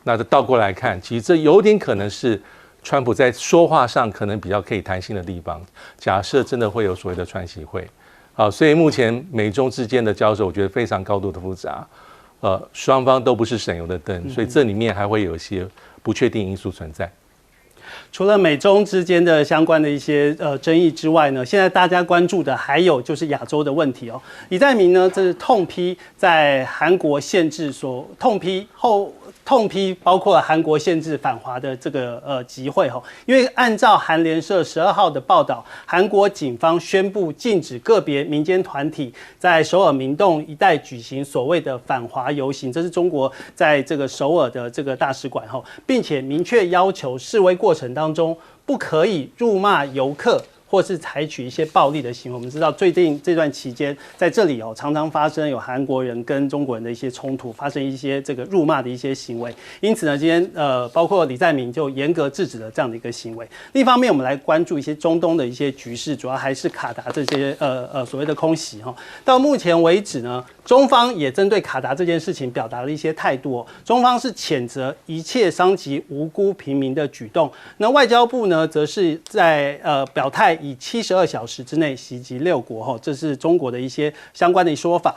那这倒过来看，其实这有点可能是川普在说话上可能比较可以弹性的地方。假设真的会有所谓的川习会，所以目前美中之间的交手，我觉得非常高度的复杂。双方都不是省油的灯，所以这里面还会有一些不确定因素存在。除了美中之间的相关的一些争议之外呢，现在大家关注的还有就是亚洲的问题哦。李在明呢，这是痛批在韩国限制痛批包括了韩国限制反华的这个集会哈，因为按照韩联社12号的报道，韩国警方宣布禁止个别民间团体在首尔明洞一带举行所谓的反华游行，这是中国在这个首尔的这个大使馆哈，并且明确要求示威过程当中不可以辱骂游客，或是采取一些暴力的行为。我们知道最近这段期间在这里常常发生有韩国人跟中国人的一些冲突，发生一些这个辱骂的一些行为。因此呢，今天包括李在明就严格制止了这样的一个行为。另一方面，我们来关注一些中东的一些局势，主要还是卡达这些所谓的空袭哈。到目前为止呢，中方也针对卡达这件事情表达了一些态度哦。中方是谴责一切伤及无辜平民的举动。那外交部呢，则是在表态以72小时之内袭击6国哈，这是中国的一些相关的说法。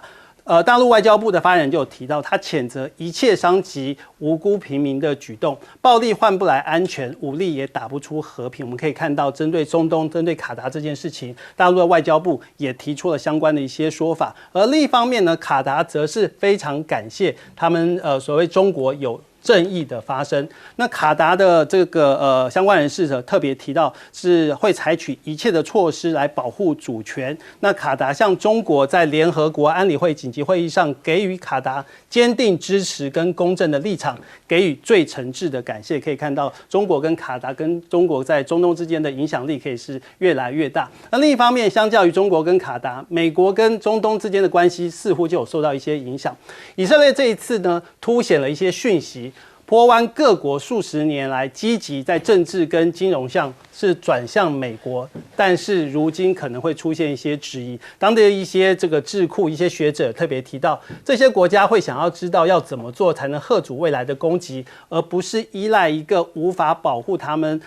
大陆外交部的发言人就有提到，他谴责一切伤及无辜平民的举动，暴力换不来安全，武力也打不出和平。我们可以看到，针对中东、针对卡达这件事情，大陆的外交部也提出了相关的一些说法。而另一方面呢，卡达则是非常感谢他们所谓中国有正义的发生。那卡达的这个相关人士特别提到，是会采取一切的措施来保护主权。那卡达向中国在联合国安理会紧急会议上给予卡达坚定支持跟公正的立场，给予最诚挚的感谢。可以看到，中国跟卡达跟中国在中东之间的影响力可以是越来越大。那另一方面，相较于中国跟卡达，美国跟中东之间的关系似乎就有受到一些影响。以色列这一次呢，凸显了一些讯息。波湾各国数十年来积极在政治跟金融上是转向美国，但是如今可能会出现一些质疑。当地的一些这个智库、一些学者特别提到，这些国家会想要知道要怎么做才能吓阻未来的攻击，而不是依赖一个无法保护他们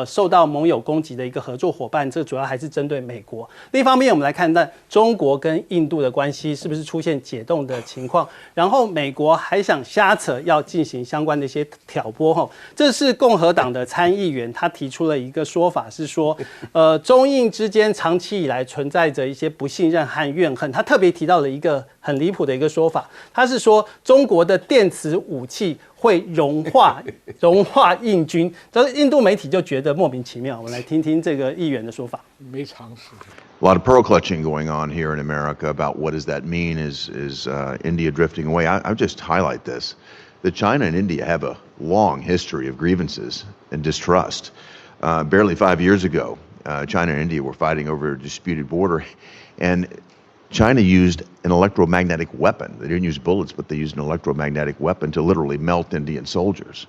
受到盟友攻击的一个合作伙伴。这主要还是针对美国。另一方面，我们来看看中国跟印度的关系是不是出现解冻的情况，然后美国还想瞎扯要进行相关的一些挑拨哈。这是共和党的参议员他提出了一个说法，是说中印之间长期以来存在着一些不信任和怨恨。他特别提到了一个很离谱的一个说法，他是说中国的电磁武器会融化印军。这印度媒体就觉得莫名其妙。我们来听听这个议员的说法。没常识。A lot of pearl clutching going on here in America about what does that mean? Is India drifting away? I'll just highlight this: that China and India have a long history of grievances and distrust. Barely 5 years ago, China and India were fighting over a disputed border, and China used an electromagnetic weapon. They didn't use bullets, but they used an electromagnetic weapon to literally melt Indian soldiers.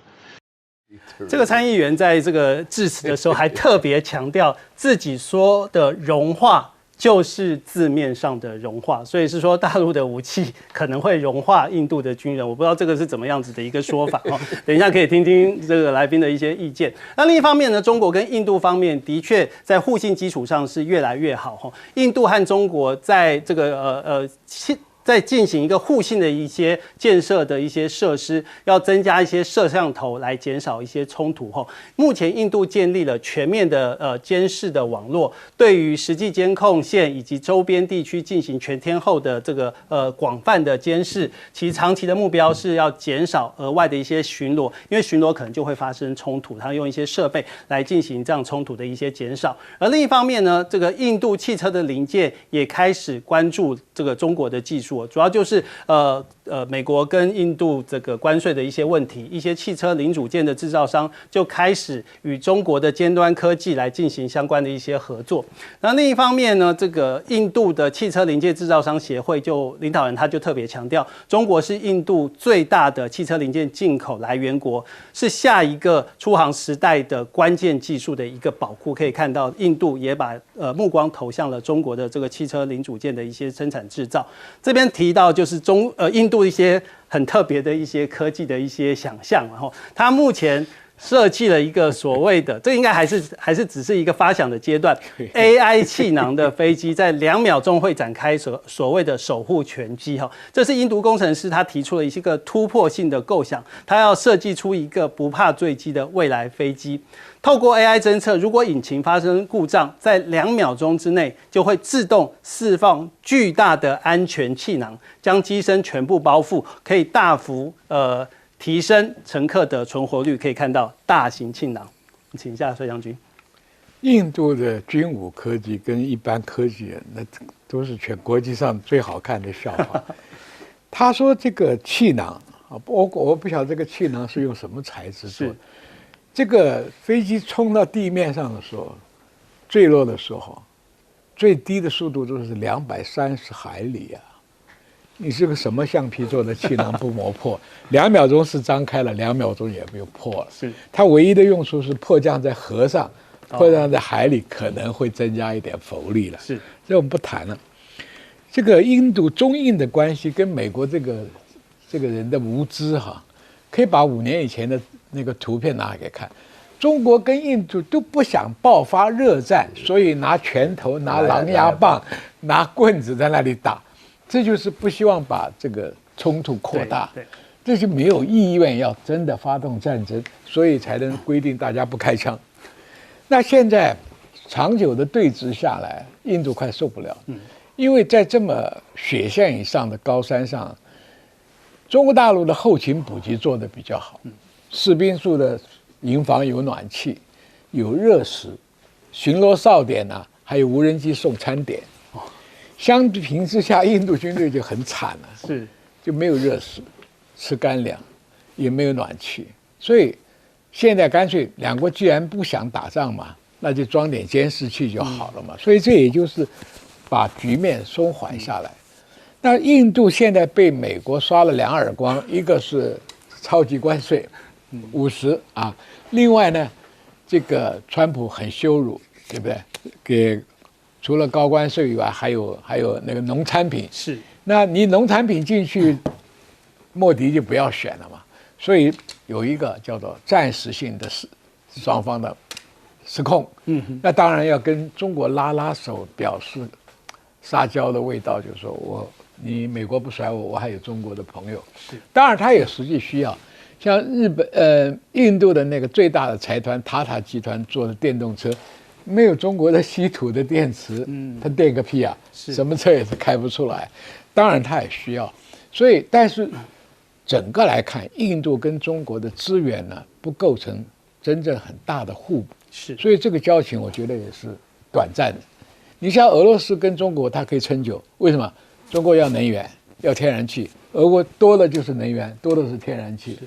这个参议员在这个致辞的时候还特别强调，自己说的融化就是字面上的融化，所以是说大陆的武器可能会融化印度的军人。我不知道这个是怎么样子的一个说法哦。等一下可以听听这个来宾的一些意见。那另一方面呢，中国跟印度方面的确在互信基础上是越来越好哈。印度和中国在这个在进行一个互信的一些建设的一些设施，要增加一些摄像头来减少一些冲突后，目前印度建立了全面的监视的网络，对于实际监控线以及周边地区进行全天候的这个广泛的监视。其长期的目标是要减少额外的一些巡逻，因为巡逻可能就会发生冲突，它用一些设备来进行这样冲突的一些减少。而另一方面呢，这个印度汽车的零件也开始关注这个中国的技术，主要就是美国跟印度这个关税的一些问题，一些汽车零组件的制造商就开始与中国的尖端科技来进行相关的一些合作。那另一方面呢，这个印度的汽车零件制造商协会领导人他就特别强调，中国是印度最大的汽车零件进口来源国，是下一个出航时代的关键技术的一个宝库。可以看到，印度也把目光投向了中国的这个汽车零组件的一些生产制造。这边提到就是印度一些很特别的一些科技的一些想象，然后它目前设计了一个所谓的，这应该还是只是一个发想的阶段 ，AI 气囊的飞机在2秒钟会展开所谓的守护全机哈，这是印度工程师他提出了一个突破性的构想，他要设计出一个不怕坠机的未来飞机。透过 AI 侦测，如果引擎发生故障，在2秒钟之内就会自动释放巨大的安全气囊，将机身全部包覆，可以大幅提升乘客的存活率。可以看到大型气囊，请一下帅将军。印度的军武科技跟一般科技人，那都是全国际上最好看的笑话。他说这个气囊啊，我不晓得这个气囊是用什么材质做的。这个飞机冲到地面上的时候，坠落的时候，最低的速度都是230海里啊！你是个什么橡皮做的气囊不磨破？2秒钟是张开了，2秒钟也没有破了。是它唯一的用处是迫降在河上，迫降在海里可能会增加一点浮力了。是，这我们不谈了。这个中印的关系跟美国这个人的无知哈，可以把5年以前的那个图片拿给看。中国跟印度都不想爆发热战，所以拿拳头、拿狼牙棒、拿棍子在那里打，这就是不希望把这个冲突扩大，这就没有意愿要真的发动战争，所以才能规定大家不开枪。那现在长久的对峙下来，印度快受不了，因为在这么雪线以上的高山上，中国大陆的后勤补给做得比较好，士兵宿的营房有暖气，有热食，巡逻哨点啊，还有无人机送餐点。相比之下，印度军队就很惨了，是就没有热食，吃干粮，也没有暖气，所以现在干脆两国既然不想打仗嘛，那就装点监视器就好了嘛。所以这也就是把局面松缓下来。那印度现在被美国刷了2耳光，一个是超级关税，50啊，另外呢，这个川普很羞辱，对不对？给除了高关税以外，还有那个农产品，是，那你农产品进去，莫迪就不要选了嘛。所以有一个叫做暂时性的双方的失控，那当然要跟中国拉手，表示撒娇的味道，就是说你美国不甩我，我还有中国的朋友。当然他也实际需要，像印度的那个最大的财团塔塔集团做的电动车，没有中国的稀土的电池，它电个屁啊！什么车也是开不出来。当然它也需要，所以但是整个来看，印度跟中国的资源呢不构成真正很大的互补，所以这个交情我觉得也是短暂的。你像俄罗斯跟中国，它可以撑久，为什么？中国要能源，要天然气，俄国多的就是能源，多的是天然气。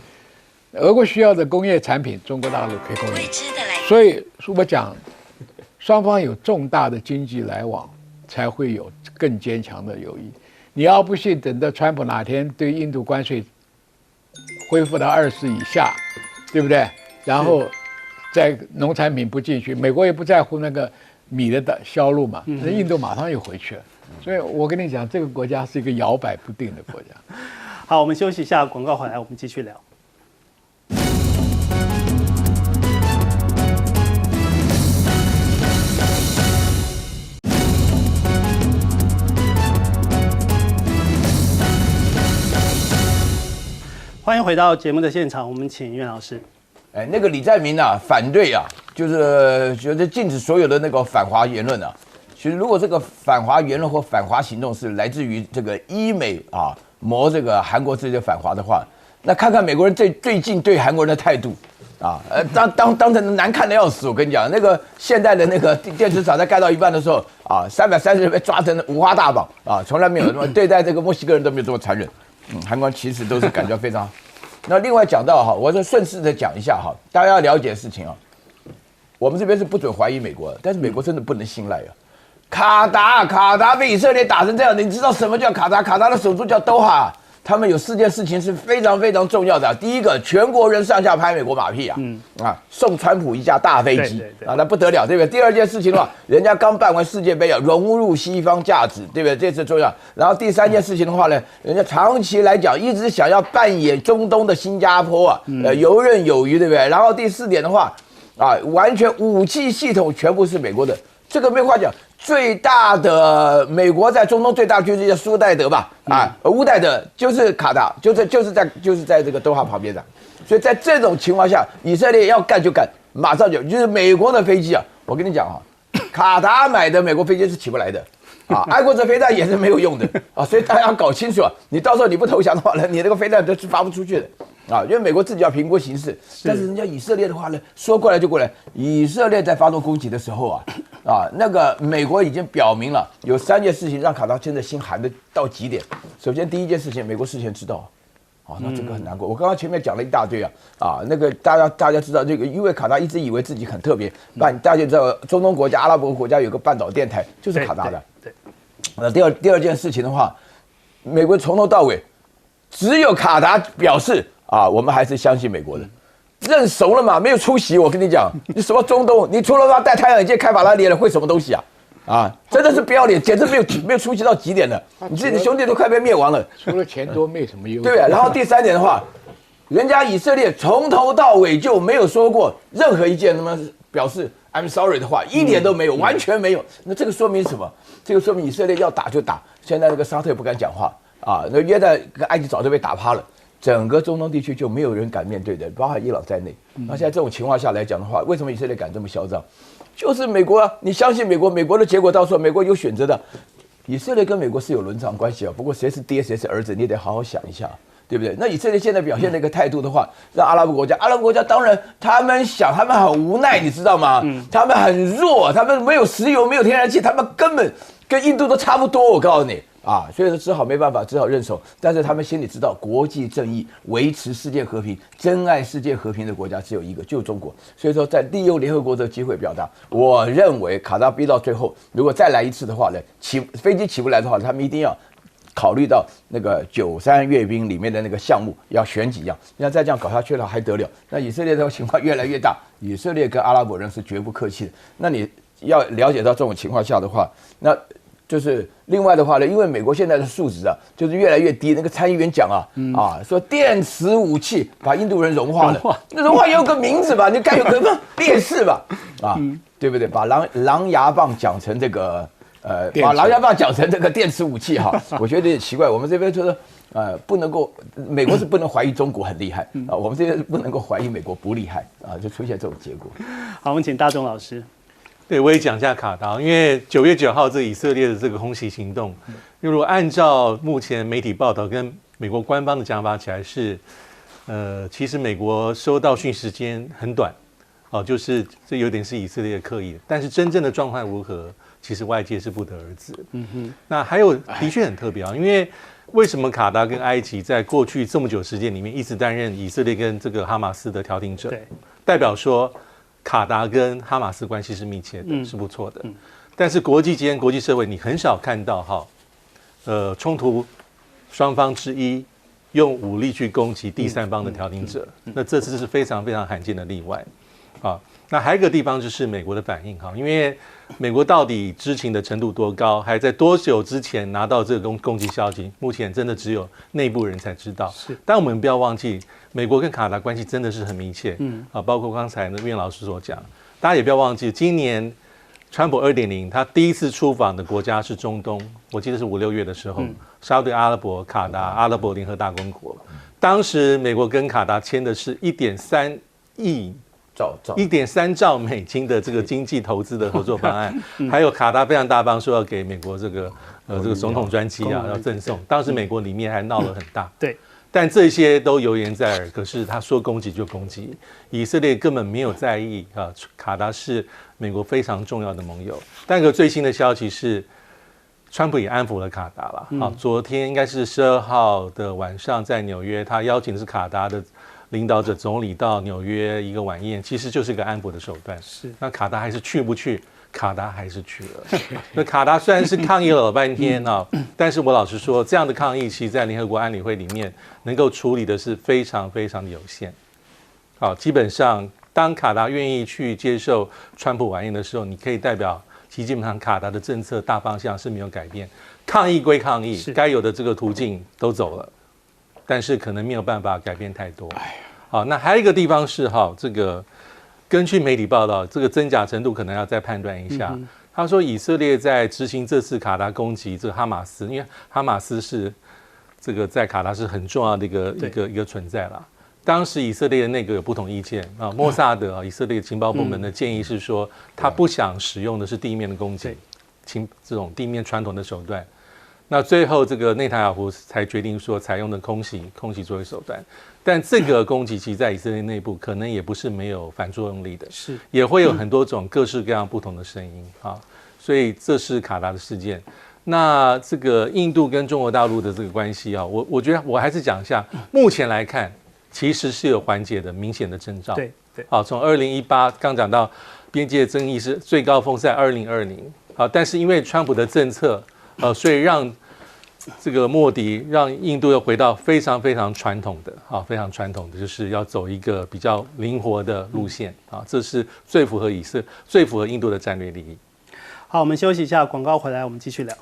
俄国需要的工业产品，中国大陆可以供应。所以我讲，双方有重大的经济来往，才会有更坚强的友谊。你要不信，等到川普哪天对印度关税恢复到20以下，对不对？然后在农产品不进去，美国也不在乎那个米的销路嘛，那印度马上又回去了。所以我跟你讲，这个国家是一个摇摆不定的国家。好，我们休息一下，广告回来我们继续聊。欢迎回到节目的现场，我们请苑老师。那个李在明啊，反对啊，就是觉得禁止所有的那个反华言论啊。其实如果这个反华言论或反华行动是来自于这个医美啊磨这个韩国这些反华的话，那看看美国人最近对韩国人的态度啊，当成难看的要死。我跟你讲，那个现代的那个电池厂在盖到一半的时候啊，330人被抓成五花大绑啊，从来没有对待这个墨西哥人都没有这么残忍。韩国人其实都是感觉非常好。那另外讲到哈，我就顺势的讲一下哈，大家要了解的事情啊，我们这边是不准怀疑美国的，但是美国真的不能信赖啊。卡达被以色列打成这样，你知道什么叫卡达？卡达的首都叫多哈。他们有4件事情是非常非常重要的啊。第一个，全国人上下拍美国马屁啊，送川普一架大飞机啊，那不得了，对不对？第二件事情的话，人家刚办完世界杯啊，融入西方价值，对不对？这次重要。然后第3件事情的话呢，人家长期来讲一直想要扮演中东的新加坡啊，游刃有余，对不对？然后第4点的话啊，完全武器系统全部是美国的，这个没话讲。最大的美国在中东最大军事叫苏戴德吧，乌戴德就是卡达，就是在这个多哈旁边的，所以在这种情况下，以色列要干就干，马上就是美国的飞机啊，我跟你讲啊，卡达买的美国飞机是起不来的。爱国者飞弹也是没有用的啊，所以大家要搞清楚啊，你到时候你不投降的话呢，你那个飞弹都是发不出去的啊，因为美国自己要评估形势，但是人家以色列的话呢，说过来就过来，以色列在发动攻击的时候那个美国已经表明了，有3件事情让卡达真的心寒的到极点。首先第一件事情，美国事前知道。那这个很难过。我刚刚前面讲了一大堆那个大家知道这个，因为卡达一直以为自己很特别，大家知道中东国家、阿拉伯国家有个半岛电台就是卡达的。对。那第二件事情的话，美国从头到尾只有卡达表示我们还是相信美国的，认怂了嘛，没有出席。我跟你讲，你什么中东，你除了他戴太阳眼镜开法拉利了，会什么东西真的是不要脸，简直没有出席到极点了。你自己的兄弟都快被灭亡了，除了钱多没什么用。对然后第3点的话，人家以色列从头到尾就没有说过任何一件他们表示 I'm sorry 的话，一点都没有，完全没有。那这个说明什么？这个说明以色列要打就打。现在那个沙特也不敢讲话那约旦跟埃及早就被打趴了。整个中东地区就没有人敢面对的，包括伊朗在内。那现在这种情况下来讲的话，为什么以色列敢这么嚣张？就是美国你相信美国，美国的结果到时候美国有选择的。以色列跟美国是有伦常关系不过谁是爹谁是儿子，你得好好想一下，对不对？那以色列现在表现的一个态度的话，让阿拉伯国家当然他们很无奈，你知道吗？他们很弱，他们没有石油，没有天然气，他们根本跟印度都差不多，我告诉你。所以说只好没办法，只好认怂。但是他们心里知道，国际正义、维持世界和平、珍爱世界和平的国家只有一个，就是中国。所以说，在利用联合国的机会表达，我认为卡达逼到最后，如果再来一次的话呢，飞机起不来的话，他们一定要考虑到那个93阅兵里面的那个项目要选几样。你要再这样搞下去了还得了？那以色列的情况越来越大，以色列跟阿拉伯人是绝不客气的。那你要了解到这种情况下的话，那就是另外的话呢，因为美国现在的素质就是越来越低。那个参议员讲说电磁武器把印度人融化了，那融化也有个名字吧，你该有个烈士吧，对不对？把狼牙棒讲成这个把狼牙棒讲成这个电磁武器我觉得有点奇怪。我们这边就是不能够，美国是不能怀疑中国很厉害我们这边不能够怀疑美国不厉害就出现这种结果。好，我们请大中老师。对，我也讲一下卡达，因为9月9号这以色列的这个空袭行动，如果按照目前媒体报道跟美国官方的讲法起来是，其实美国收到讯息时间很短，就是这有点是以色列刻意的，但是真正的状况如何，其实外界是不得而知。那还有的确很特别因为为什么卡达跟埃及在过去这么久时间里面一直担任以色列跟这个哈马斯的调停者，代表说卡达跟哈马斯关系是密切的，是不错的。但是国际间、国际社会，你很少看到冲突双方之一用武力去攻击第3方的调停者，那这次是非常非常罕见的例外。那还有一个地方就是美国的反应因为美国到底知情的程度多高，还在多久之前拿到这个攻击消息，目前真的只有内部人才知道。但我们不要忘记，美国跟卡达关系真的是很密切。包括刚才呢苑老师所讲，大家也不要忘记，今年川普2.0，他第一次出访的国家是中东，我记得是5、6月的时候，沙特阿拉伯、卡达、阿拉伯联合大公国。当时美国跟卡达签的是1.3兆美金的这个经济投资的合作方案，还有卡达非常大方说要给美国这个总统专机啊要赠送，当时美国里面还闹得很大。对。但这些都油盐在耳，可是他说攻击就攻击，以色列根本没有在意啊。卡达是美国非常重要的盟友。但个最新的消息是，川普也安抚了卡达了。好，昨天应该是12号的晚上，在纽约，他邀请的是卡达的领导者总理到纽约一个晚宴，其实就是一个安抚的手段。是，那卡达还是去不去？卡达还是去了。那卡达虽然是抗议了老半天啊，但是我老实说，这样的抗议其实在联合国安理会里面能够处理的是非常非常的有限。好，基本上当卡达愿意去接受川普晚宴的时候，你可以代表其基本上卡达的政策大方向是没有改变。抗议归抗议，该有的这个途径都走了，但是可能没有办法改变太多。好，那还有一个地方是这个。根据媒体报道，这个真假程度可能要再判断一下。他说，以色列在执行这次卡达攻击，这个哈马斯，因为哈马斯是这个在卡达是很重要的一个存在啦。当时以色列的内阁有不同意见啊，莫萨德以色列情报部门的建议是说，他不想使用的是地面的攻击，这种地面传统的手段。那最后这个内塔尼亚胡才决定说采用的空袭作为手段，但这个攻击其实在以色列内部可能也不是没有反作用力的，是也会有很多种各式各样不同的声音啊，所以这是卡达的事件。那这个印度跟中国大陆的这个关系啊，我觉得我还是讲一下，目前来看其实是有缓解的明显的征兆。对，好，从2018刚讲到边界争议是最高峰在2020，好，但是因为川普的政策。所以让这个莫迪让印度又回到非常非常传统的非常传统的，就是要走一个比较灵活的路线啊，这是最符合印度的战略利益。好，我们休息一下，广告回来我们继续聊。